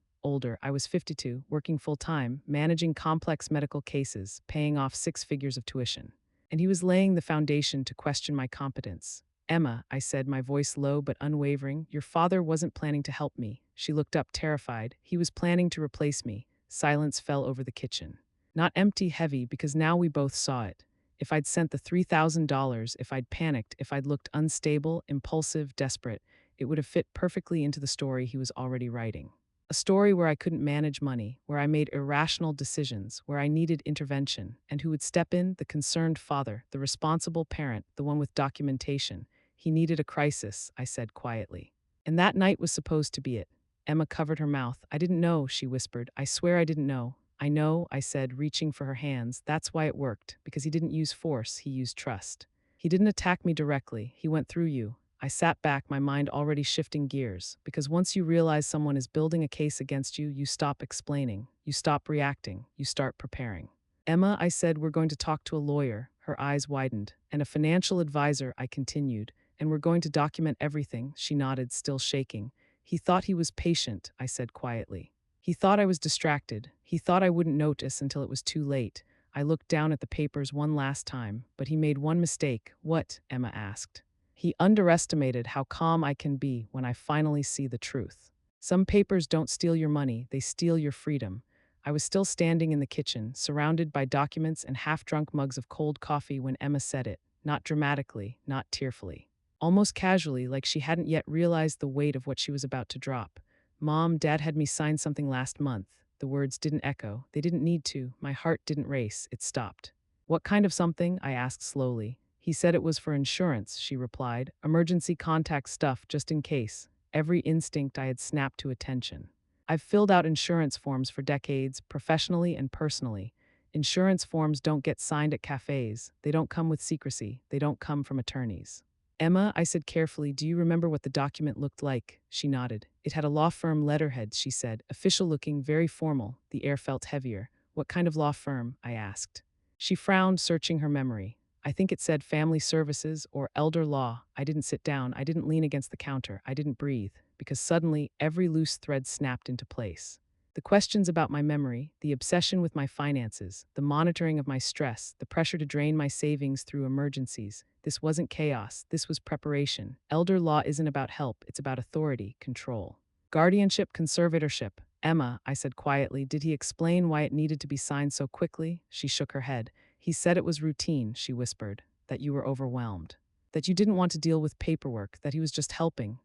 I was 52, working full-time, managing complex medical cases, paying off 6 figures of tuition. And he was laying the foundation to question my competence. Emma, I said, my voice low but unwavering, your father wasn't planning to help me. She looked up terrified. He was planning to replace me. Silence fell over the kitchen. Not empty, heavy, because now we both saw it. If I'd sent the $3,000, if I'd panicked, if I'd looked unstable, impulsive, desperate, it would have fit perfectly into the story he was already writing. A story where I couldn't manage money, where I made irrational decisions, where I needed intervention, and who would step in? The concerned father, the responsible parent, the one with documentation. He needed a crisis, I said quietly. And that night was supposed to be it. Emma covered her mouth. I didn't know, she whispered. I swear I didn't know. I know, I said, reaching for her hands. That's why it worked, because he didn't use force, he used trust. He didn't attack me directly, he went through you. I sat back, my mind already shifting gears, because once you realize someone is building a case against you, you stop explaining, you stop reacting, you start preparing. Emma, I said, we're going to talk to a lawyer. Her eyes widened. And a financial advisor, I continued. And we're going to document everything. She nodded, still shaking. He thought he was patient, I said quietly. He thought I was distracted. He thought I wouldn't notice until it was too late. I looked down at the papers one last time, but he made one mistake. What? Emma asked. He underestimated how calm I can be when I finally see the truth. Some papers don't steal your money, they steal your freedom. I was still standing in the kitchen, surrounded by documents and half-drunk mugs of cold coffee when Emma said it, not dramatically, not tearfully. Almost casually, like she hadn't yet realized the weight of what she was about to drop. Mom, Dad had me sign something last month. The words didn't echo. They didn't need to. My heart didn't race. It stopped. What kind of something? I asked slowly. He said it was for insurance, she replied. Emergency contact stuff, just in case. Every instinct I had snapped to attention. I've filled out insurance forms for decades, professionally and personally. Insurance forms don't get signed at cafes. They don't come with secrecy. They don't come from attorneys. Emma, I said carefully, do you remember what the document looked like? She nodded. It had a law firm letterhead, she said, official looking, very formal. The air felt heavier. What kind of law firm? I asked. She frowned, searching her memory. I think it said family services or elder law. I didn't sit down. I didn't lean against the counter. I didn't breathe, because suddenly every loose thread snapped into place. The questions about my memory, the obsession with my finances, the monitoring of my stress, the pressure to drain my savings through emergencies. This wasn't chaos, this was preparation. Elder law isn't about help, it's about authority, control. Guardianship, conservatorship. Emma, I said quietly, did he explain why it needed to be signed so quickly? She shook her head. He said it was routine, she whispered, that you were overwhelmed. That you didn't want to deal with paperwork, that he was just helping,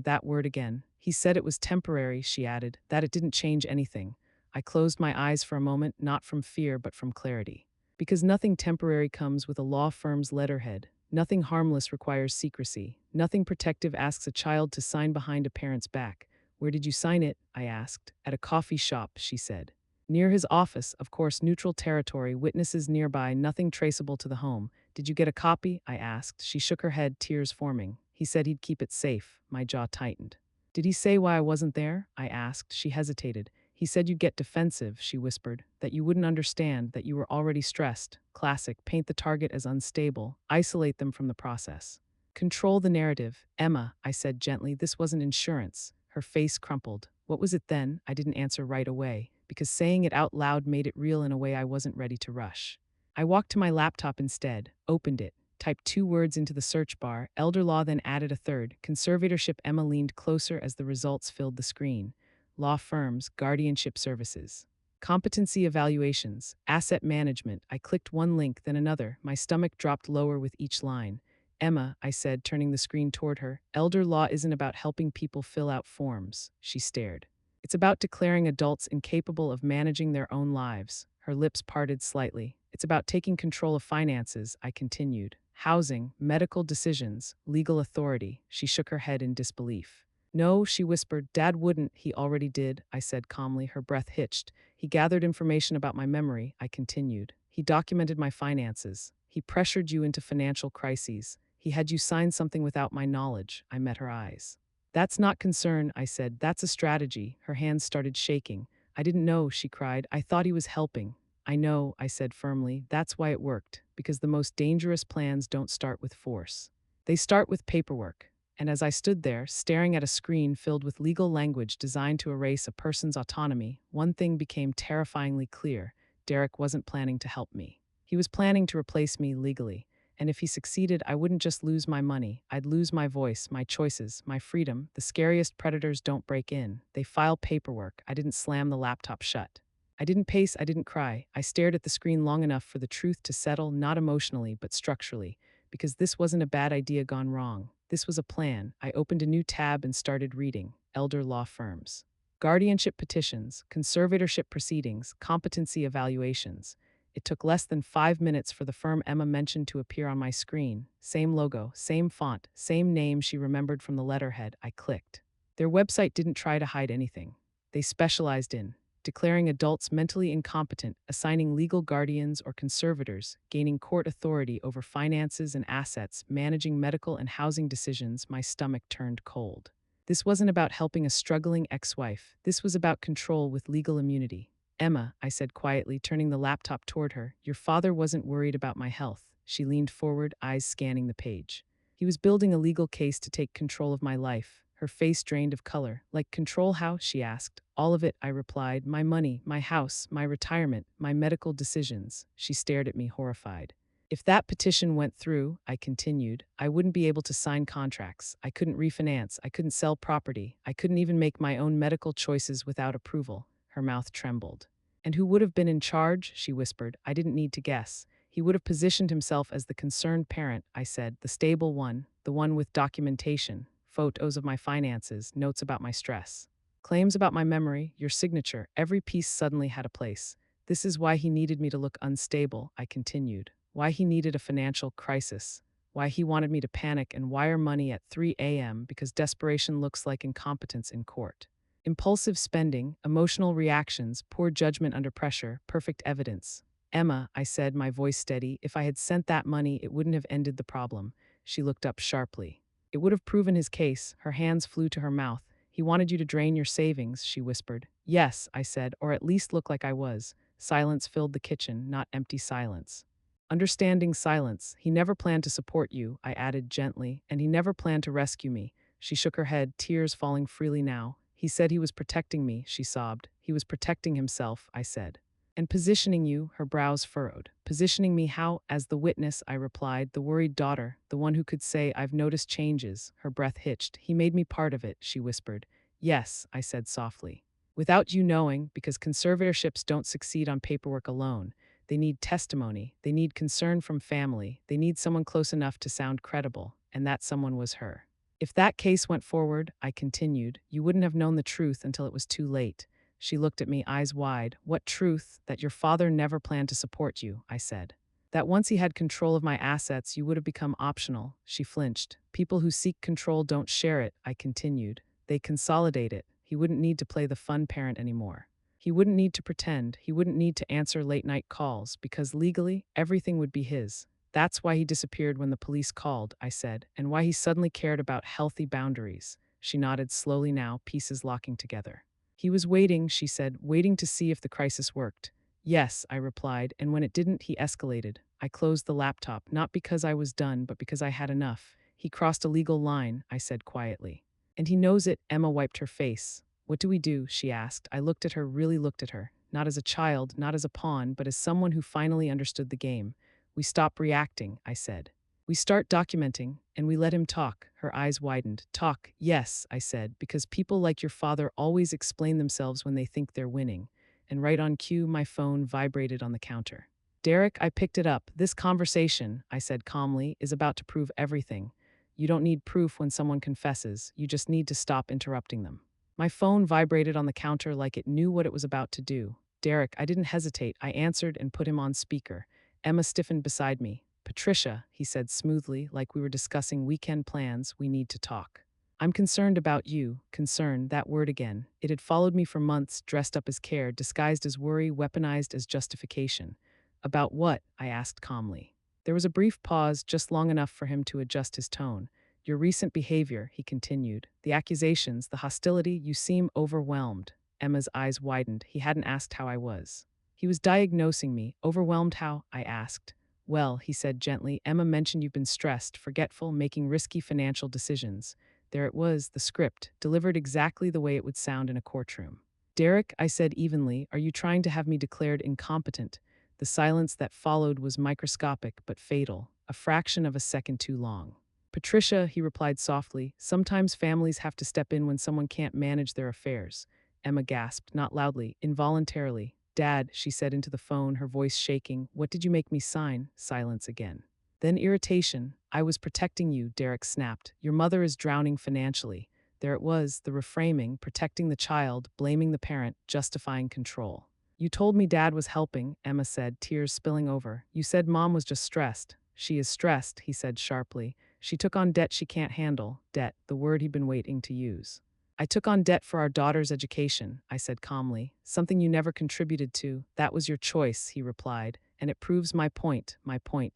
that word again. He said it was temporary, she added, that it didn't change anything. I closed my eyes for a moment, not from fear, but from clarity. Because nothing temporary comes with a law firm's letterhead. Nothing harmless requires secrecy. Nothing protective asks a child to sign behind a parent's back. Where did you sign it? I asked. At a coffee shop, she said. Near his office, of course, neutral territory, witnesses nearby, nothing traceable to the home. Did you get a copy? I asked. She shook her head, tears forming. He said he'd keep it safe. My jaw tightened. Did he say why I wasn't there? I asked. She hesitated. He said you'd get defensive, she whispered, that you wouldn't understand, that you were already stressed. Classic, paint the target as unstable, isolate them from the process. Control the narrative. Emma, I said gently, this wasn't insurance. Her face crumpled. What was it then? I didn't answer right away, because saying it out loud made it real in a way I wasn't ready to rush. I walked to my laptop instead, opened it, typed 2 words into the search bar, elder law, then added a third, conservatorship. Emma leaned closer as the results filled the screen. Law firms, guardianship services. Competency evaluations, asset management. I clicked one link, then another. My stomach dropped lower with each line. Emma, I said, turning the screen toward her, elder law isn't about helping people fill out forms. She stared. It's about declaring adults incapable of managing their own lives. Her lips parted slightly. It's about taking control of finances, I continued. Housing, medical decisions, legal authority. She shook her head in disbelief. No, she whispered. Dad wouldn't. He already did, I said calmly. Her breath hitched. He gathered information about my memory, I continued. He documented my finances. He pressured you into financial crises. He had you sign something without my knowledge. I met her eyes. That's not concern, I said. That's a strategy. Her hands started shaking. I didn't know, she cried. I thought he was helping. I know, I said firmly. That's why it worked. Because the most dangerous plans don't start with force. They start with paperwork. And as I stood there, staring at a screen filled with legal language designed to erase a person's autonomy, one thing became terrifyingly clear. Derek wasn't planning to help me. He was planning to replace me legally. And if he succeeded, I wouldn't just lose my money. I'd lose my voice, my choices, my freedom. The scariest predators don't break in. They file paperwork. I didn't slam the laptop shut. I didn't pace, I didn't cry. I stared at the screen long enough for the truth to settle, not emotionally, but structurally. Because this wasn't a bad idea gone wrong. This was a plan. I opened a new tab and started reading. Elder law firms. Guardianship petitions, conservatorship proceedings, competency evaluations. It took less than 5 minutes for the firm Emma mentioned to appear on my screen. Same logo, same font, same name she remembered from the letterhead. I clicked. Their website didn't try to hide anything. They specialized in declaring adults mentally incompetent, assigning legal guardians or conservators, gaining court authority over finances and assets, managing medical and housing decisions. My stomach turned cold. This wasn't about helping a struggling ex-wife. This was about control with legal immunity. Emma, I said quietly, turning the laptop toward her, your father wasn't worried about my health. She leaned forward, eyes scanning the page. He was building a legal case to take control of my life. Her face drained of color. Like control how? She asked. All of it, I replied. My money, my house, my retirement, my medical decisions. She stared at me horrified. If that petition went through, I continued, I wouldn't be able to sign contracts. I couldn't refinance. I couldn't sell property. I couldn't even make my own medical choices without approval. Her mouth trembled. And who would have been in charge? She whispered. I didn't need to guess. He would have positioned himself as the concerned parent, I said, the stable one, the one with documentation, photos of my finances, notes about my stress. Claims about my memory, your signature, every piece suddenly had a place. This is why he needed me to look unstable, I continued. Why he needed a financial crisis. Why he wanted me to panic and wire money at 3 a.m. because desperation looks like incompetence in court. Impulsive spending, emotional reactions, poor judgment under pressure, perfect evidence. Emma, I said, my voice steady, if I had sent that money, it wouldn't have ended the problem. She looked up sharply. It would have proven his case. Her hands flew to her mouth. He wanted you to drain your savings, she whispered. Yes, I said, or at least look like I was. Silence filled the kitchen, not empty silence. Understanding silence. He never planned to support you, I added gently, and he never planned to rescue me. She shook her head, tears falling freely now. He said he was protecting me, she sobbed. He was protecting himself, I said. And positioning you, her brows furrowed. Positioning me how? As the witness, I replied, the worried daughter, the one who could say, I've noticed changes. Her breath hitched. He made me part of it, she whispered. Yes, I said softly. Without you knowing, because conservatorships don't succeed on paperwork alone. They need testimony, they need concern from family, they need someone close enough to sound credible, and that someone was her. If that case went forward, I continued, you wouldn't have known the truth until it was too late. She looked at me, eyes wide. What truth? That your father never planned to support you, I said. That once he had control of my assets, you would have become optional. She flinched. People who seek control don't share it, I continued. They consolidate it. He wouldn't need to play the fun parent anymore. He wouldn't need to pretend, he wouldn't need to answer late-night calls, because legally, everything would be his. That's why he disappeared when the police called, I said, and why he suddenly cared about healthy boundaries. She nodded slowly now, pieces locking together. He was waiting, she said, waiting to see if the crisis worked. Yes, I replied, and when it didn't, he escalated. I closed the laptop, not because I was done, but because I had enough. He crossed a legal line, I said quietly. And he knows it, Emma wiped her face. What do we do? She asked. I looked at her, really looked at her. Not as a child, not as a pawn, but as someone who finally understood the game. We stop reacting, I said. We start documenting, and we let him talk. Her eyes widened. Talk, yes, I said, because people like your father always explain themselves when they think they're winning. And right on cue, my phone vibrated on the counter. Derek, I picked it up. This conversation, I said calmly, is about to prove everything. You don't need proof when someone confesses. You just need to stop interrupting them. My phone vibrated on the counter like it knew what it was about to do. Derek, I didn't hesitate. I answered and put him on speaker. Emma stiffened beside me. Patricia, he said smoothly, like we were discussing weekend plans, we need to talk. I'm concerned about you. Concern, that word again. It had followed me for months, dressed up as care, disguised as worry, weaponized as justification. About what? I asked calmly. There was a brief pause, just long enough for him to adjust his tone. Your recent behavior, he continued. The accusations, the hostility, you seem overwhelmed. Emma's eyes widened. He hadn't asked how I was. He was diagnosing me. Overwhelmed how? I asked. Well, he said gently, Emma mentioned you've been stressed, forgetful, making risky financial decisions. There it was, the script, delivered exactly the way it would sound in a courtroom. Derek, I said evenly, are you trying to have me declared incompetent? The silence that followed was microscopic but fatal, a fraction of a second too long. Patricia, he replied softly, sometimes families have to step in when someone can't manage their affairs. Emma gasped, not loudly, involuntarily. Dad, she said into the phone, her voice shaking, what did you make me sign? Silence again. Then irritation. I was protecting you, Derek snapped. Your mother is drowning financially. There it was, the reframing, protecting the child, blaming the parent, justifying control. You told me Dad was helping, Emma said, tears spilling over. You said Mom was just stressed. She is stressed, he said sharply. She took on debt she can't handle. Debt, the word he'd been waiting to use. I took on debt for our daughter's education, I said calmly. Something you never contributed to. That was your choice, he replied. And it proves my point.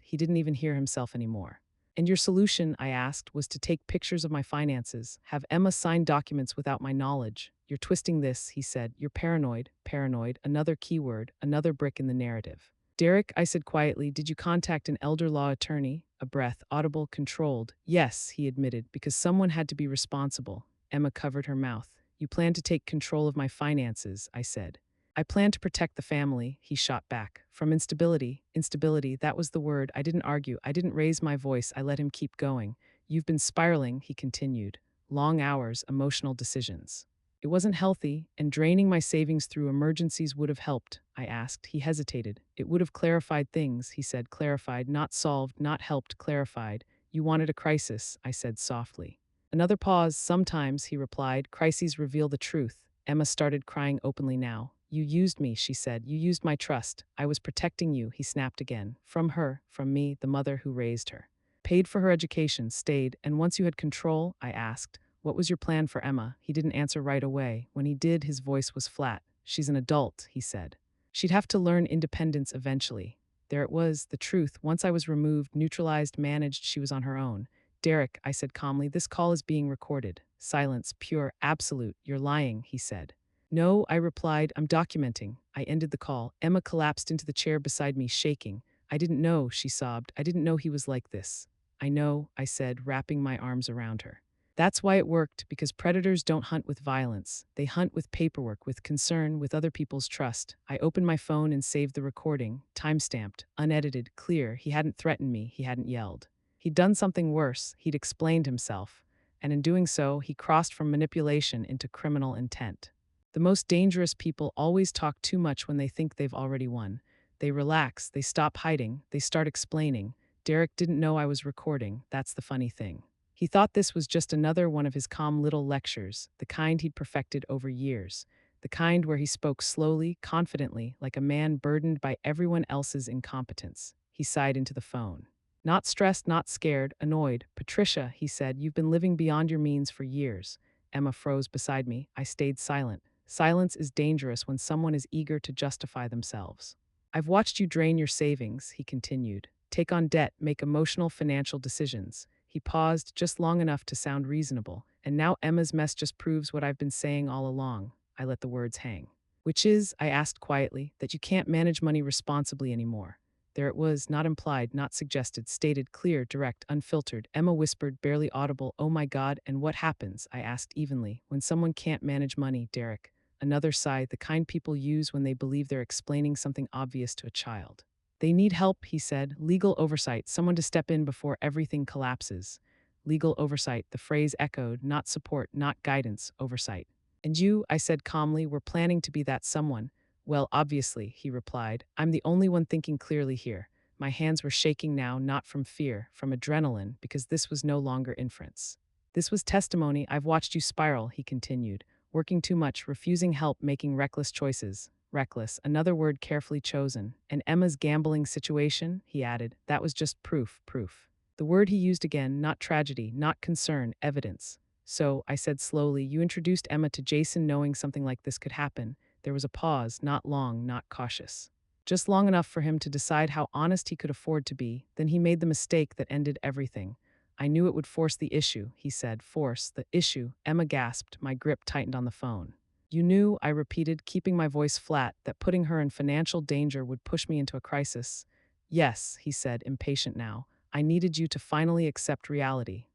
He didn't even hear himself anymore. And your solution, I asked, was to take pictures of my finances, have Emma sign documents without my knowledge. You're twisting this, he said. You're paranoid. Paranoid, another keyword, another brick in the narrative. Derek, I said quietly, did you contact an elder law attorney? A breath, audible, controlled. Yes, he admitted, because someone had to be responsible. Emma covered her mouth. You plan to take control of my finances, I said. I plan to protect the family, he shot back. From instability, instability, that was the word. I didn't argue. I didn't raise my voice. I let him keep going. You've been spiraling, he continued. Long hours, emotional decisions. It wasn't healthy, and draining my savings through emergencies would have helped, I asked. He hesitated. It would have clarified things, he said. Clarified, not solved, not helped, clarified. You wanted a crisis, I said softly. Another pause. Sometimes, he replied. Crises reveal the truth. Emma started crying openly now. You used me, she said. You used my trust. I was protecting you, he snapped again. From her, from me, the mother who raised her. Paid for her education, stayed, and once you had control, I asked, what was your plan for Emma? He didn't answer right away. When he did, his voice was flat. She's an adult, he said. She'd have to learn independence eventually. There it was, the truth. Once I was removed, neutralized, managed, she was on her own. Derek, I said calmly, this call is being recorded. Silence, pure, absolute. You're lying, he said. No, I replied, I'm documenting. I ended the call. Emma collapsed into the chair beside me, shaking. I didn't know, she sobbed. I didn't know he was like this. I know, I said, wrapping my arms around her. That's why it worked, because predators don't hunt with violence. They hunt with paperwork, with concern, with other people's trust. I opened my phone and saved the recording, time-stamped, unedited, clear. He hadn't threatened me, he hadn't yelled. He'd done something worse, he'd explained himself. And in doing so, he crossed from manipulation into criminal intent. The most dangerous people always talk too much when they think they've already won. They relax, they stop hiding, they start explaining. Derek didn't know I was recording, that's the funny thing. He thought this was just another one of his calm little lectures, the kind he'd perfected over years, the kind where he spoke slowly, confidently, like a man burdened by everyone else's incompetence. He sighed into the phone. Not stressed, not scared, annoyed. Patricia, he said, you've been living beyond your means for years. Emma froze beside me. I stayed silent. Silence is dangerous when someone is eager to justify themselves. I've watched you drain your savings, he continued. Take on debt, make emotional financial decisions. He paused just long enough to sound reasonable, and now Emma's mess just proves what I've been saying all along. I let the words hang. Which is, I asked quietly, that you can't manage money responsibly anymore. There it was, not implied, not suggested, stated, clear, direct, unfiltered. Emma whispered, barely audible, oh my God, and what happens, I asked evenly, when someone can't manage money, Derek? Another sigh, the kind people use when they believe they're explaining something obvious to a child. They need help, he said. Legal oversight, someone to step in before everything collapses. Legal oversight, the phrase echoed, not support, not guidance, oversight. And you, I said calmly, were planning to be that someone. Well, obviously, he replied. I'm the only one thinking clearly here. My hands were shaking now, not from fear, from adrenaline, because this was no longer inference. This was testimony. I've watched you spiral, he continued. Working too much, refusing help, making reckless choices. Reckless, another word carefully chosen. And Emma's gambling situation, he added, that was just proof. The word he used again, not tragedy, not concern, evidence. So, I said slowly, you introduced Emma to Jason knowing something like this could happen. There was a pause, not long, not cautious. Just long enough for him to decide how honest he could afford to be. Then he made the mistake that ended everything. I knew it would force the issue, he said. Force, the issue. Emma gasped. My grip tightened on the phone. You knew, I repeated, keeping my voice flat, that putting her in financial danger would push me into a crisis. Yes, he said, impatient now. I needed you to finally accept reality.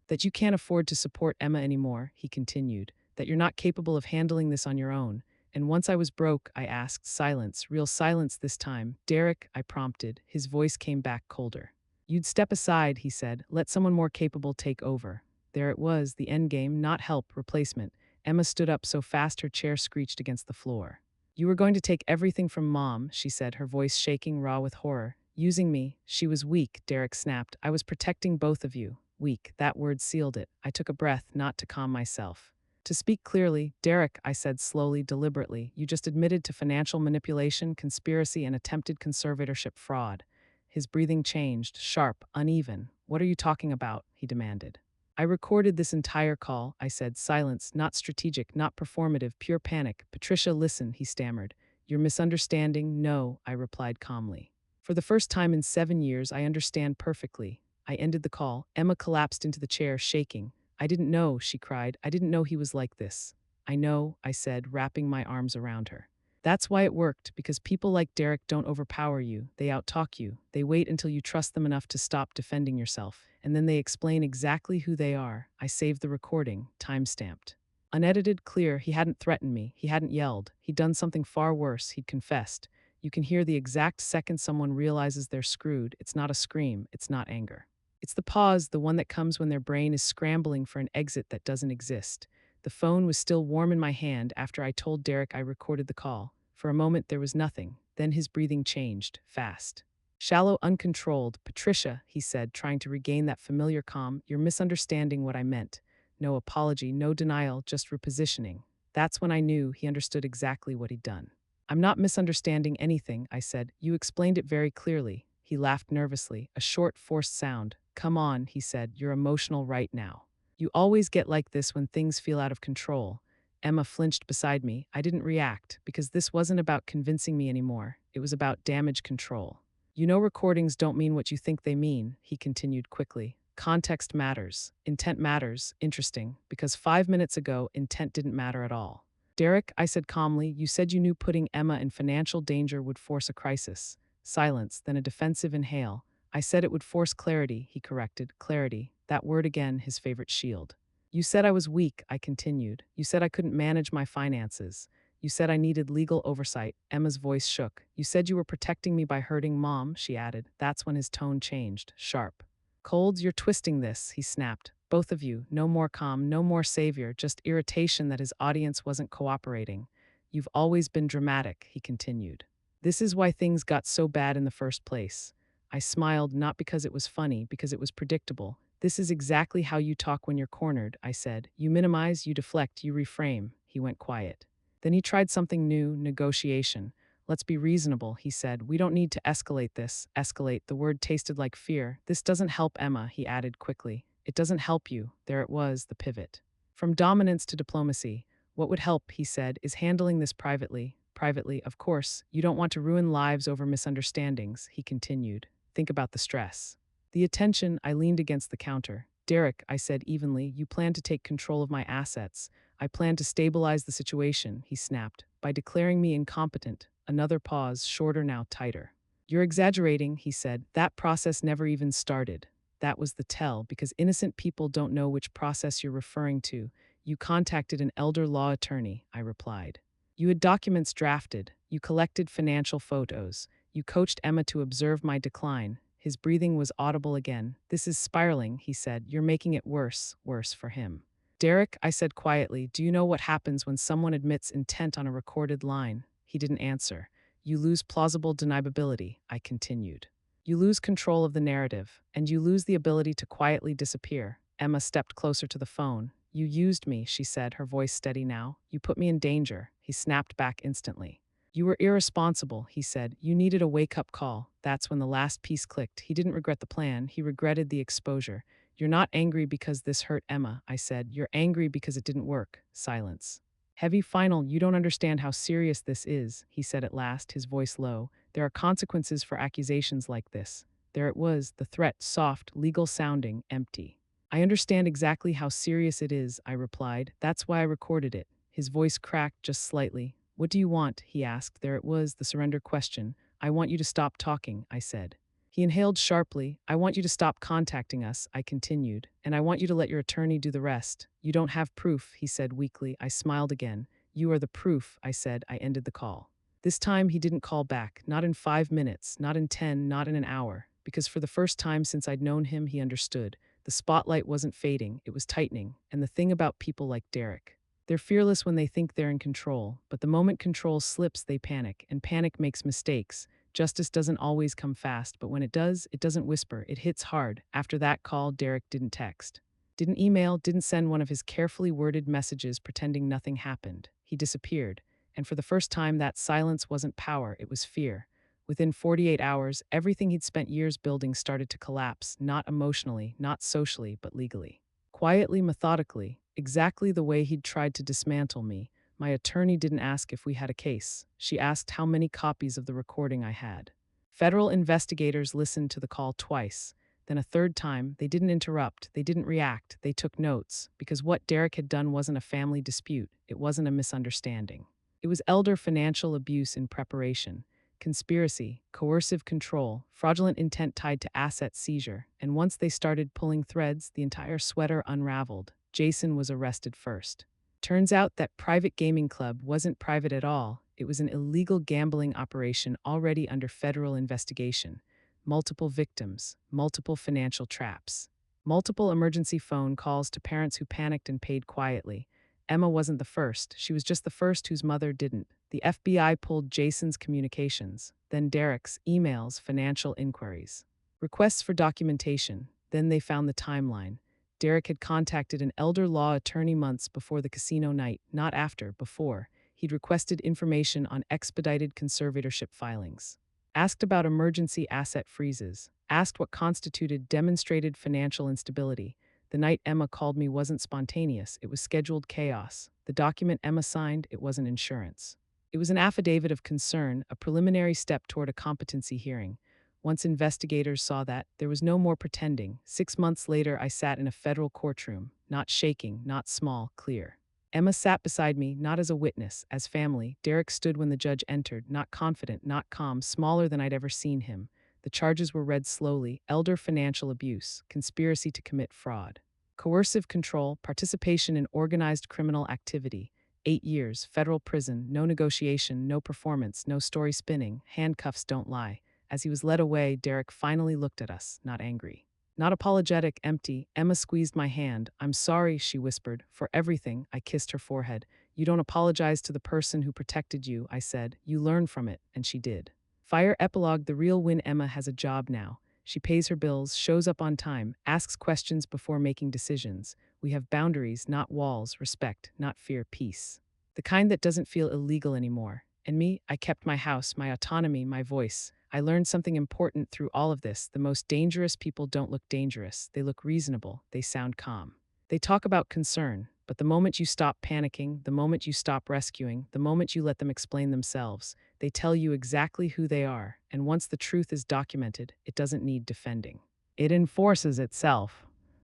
That you can't afford to support Emma anymore, he continued. That you're not capable of handling this on your own. And once I was broke, I asked, silence, real silence this time. Derek, I prompted. His voice came back colder. You'd step aside, he said. Let someone more capable take over. There it was, the endgame, not help, replacement. Emma stood up so fast her chair screeched against the floor. You were going to take everything from Mom, she said, her voice shaking, raw with horror. Using me. She was weak, Derek snapped. I was protecting both of you. Weak, that word sealed it. I took a breath, not to calm myself. To speak clearly, Derek, I said slowly, deliberately, you just admitted to financial manipulation, conspiracy, and attempted conservatorship fraud. His breathing changed, sharp, uneven. What are you talking about? He demanded. I recorded this entire call, I said, silence, not strategic, not performative, pure panic. Patricia, listen, he stammered. You're misunderstanding. No, I replied calmly. For the first time in 7 years, I understand perfectly. I ended the call. Emma collapsed into the chair, shaking. I didn't know, she cried. I didn't know he was like this. I know, I said, wrapping my arms around her. That's why it worked, because people like Derek don't overpower you. They outtalk you. They wait until you trust them enough to stop defending yourself. And then they explain exactly who they are. I saved the recording, time-stamped. Unedited, clear, he hadn't threatened me, he hadn't yelled, he'd done something far worse, he'd confessed. You can hear the exact second someone realizes they're screwed. It's not a scream, it's not anger. It's the pause, the one that comes when their brain is scrambling for an exit that doesn't exist. The phone was still warm in my hand after I told Derek I recorded the call. For a moment, there was nothing. Then his breathing changed, fast. Shallow, uncontrolled. Patricia, he said, trying to regain that familiar calm, you're misunderstanding what I meant. No apology, no denial, just repositioning. That's when I knew he understood exactly what he'd done. I'm not misunderstanding anything, I said. You explained it very clearly. He laughed nervously, a short, forced sound. Come on, he said, you're emotional right now. You always get like this when things feel out of control. Emma flinched beside me. I didn't react, because this wasn't about convincing me anymore. It was about damage control. You know recordings don't mean what you think they mean, he continued quickly. Context matters. Intent matters. Interesting, because 5 minutes ago, intent didn't matter at all. Derek, I said calmly, you said you knew putting Emma in financial danger would force a crisis. Silence, then a defensive inhale. I said it would force clarity, he corrected. Clarity, that word again, his favorite shield. You said I was weak, I continued. You said I couldn't manage my finances. You said I needed legal oversight. Emma's voice shook. You said you were protecting me by hurting Mom, she added. That's when his tone changed, sharp. Colds, you're twisting this, he snapped. Both of you, no more calm, no more savior, just irritation that his audience wasn't cooperating. You've always been dramatic, he continued. This is why things got so bad in the first place. I smiled, not because it was funny, because it was predictable. This is exactly how you talk when you're cornered, I said. You minimize, you deflect, you reframe. He went quiet. Then he tried something new, negotiation. Let's be reasonable, he said. We don't need to escalate this. Escalate, the word tasted like fear. This doesn't help Emma, he added quickly. It doesn't help you. There it was, the pivot. From dominance to diplomacy. What would help, he said, is handling this privately. Privately, of course. You don't want to ruin lives over misunderstandings, he continued. Think about the stress. The attention, I leaned against the counter. Derek, I said evenly, you plan to take control of my assets. I plan to stabilize the situation, he snapped, by declaring me incompetent. Another pause, shorter now, tighter. You're exaggerating, he said. That process never even started. That was the tell, because innocent people don't know which process you're referring to. You contacted an elder law attorney, I replied. You had documents drafted. You collected financial photos. You coached Emma to observe my decline. His breathing was audible again. This is spiraling, he said. You're making it worse for him. Derek, I said quietly, do you know what happens when someone admits intent on a recorded line? He didn't answer. You lose plausible deniability, I continued. You lose control of the narrative, and you lose the ability to quietly disappear. Emma stepped closer to the phone. You used me, she said, her voice steady now. You put me in danger. He snapped back instantly. You were irresponsible, he said. You needed a wake-up call. That's when the last piece clicked. He didn't regret the plan. He regretted the exposure. You're not angry because this hurt Emma, I said. You're angry because it didn't work. Silence. Heavy final, you don't understand how serious this is, he said at last, his voice low. There are consequences for accusations like this. There it was, the threat, soft, legal sounding, empty. I understand exactly how serious it is, I replied. That's why I recorded it. His voice cracked just slightly. What do you want? He asked. There it was, the surrender question. I want you to stop talking, I said. He inhaled sharply. I want you to stop contacting us, I continued, and I want you to let your attorney do the rest. You don't have proof, he said weakly. I smiled again. You are the proof, I said. I ended the call. This time he didn't call back, not in 5 minutes, not in 10, not in an hour, because for the first time since I'd known him, he understood. The spotlight wasn't fading, it was tightening, and the thing about people like Derek. They're fearless when they think they're in control, but the moment control slips, they panic, and panic makes mistakes. Justice doesn't always come fast, but when it doesn't whisper, it hits hard. After that call, Derek didn't text. Didn't email, didn't send one of his carefully worded messages pretending nothing happened. He disappeared, and for the first time that silence wasn't power, it was fear. Within 48 hours, everything he'd spent years building started to collapse, not emotionally, not socially, but legally. Quietly, methodically, exactly the way he'd tried to dismantle me. My attorney didn't ask if we had a case. She asked how many copies of the recording I had. Federal investigators listened to the call twice. Then a third time, they didn't interrupt, they didn't react, they took notes, because what Derek had done wasn't a family dispute, it wasn't a misunderstanding. It was elder financial abuse in preparation, conspiracy, coercive control, fraudulent intent tied to asset seizure, and once they started pulling threads, the entire sweater unraveled. Jason was arrested first. Turns out that private gaming club wasn't private at all. It was an illegal gambling operation already under federal investigation. Multiple victims, multiple financial traps, multiple emergency phone calls to parents who panicked and paid quietly. Emma wasn't the first. She was just the first whose mother didn't. The FBI pulled Jason's communications, then Derek's emails, financial inquiries, requests for documentation. Then they found the timeline. Derek had contacted an elder law attorney months before the casino night, not after, before. He'd requested information on expedited conservatorship filings, asked about emergency asset freezes, asked what constituted demonstrated financial instability. The night Emma called me wasn't spontaneous, it was scheduled chaos. The document Emma signed, it wasn't insurance. It was an affidavit of concern, a preliminary step toward a competency hearing. Once investigators saw that, there was no more pretending. 6 months later, I sat in a federal courtroom, not shaking, not small, clear. Emma sat beside me, not as a witness, as family. Derek stood when the judge entered, not confident, not calm, smaller than I'd ever seen him. The charges were read slowly: elder financial abuse, conspiracy to commit fraud, coercive control, participation in organized criminal activity. 8 years, federal prison, no negotiation, no performance, no story spinning, handcuffs don't lie. As he was led away, Derek finally looked at us, not angry, not apologetic, empty. Emma squeezed my hand. "I'm sorry," she whispered, "for everything." I kissed her forehead. "You don't apologize to the person who protected you," I said. "You learn from it," and she did. Fire epilogue: the real win. Emma has a job now. She pays her bills, shows up on time, asks questions before making decisions. We have boundaries, not walls, respect, not fear, peace. The kind that doesn't feel illegal anymore. And me, I kept my house, my autonomy, my voice. I learned something important through all of this. The most dangerous people don't look dangerous. They look reasonable. They sound calm. They talk about concern, but the moment you stop panicking, the moment you stop rescuing, the moment you let them explain themselves, they tell you exactly who they are. And once the truth is documented, it doesn't need defending. It enforces itself.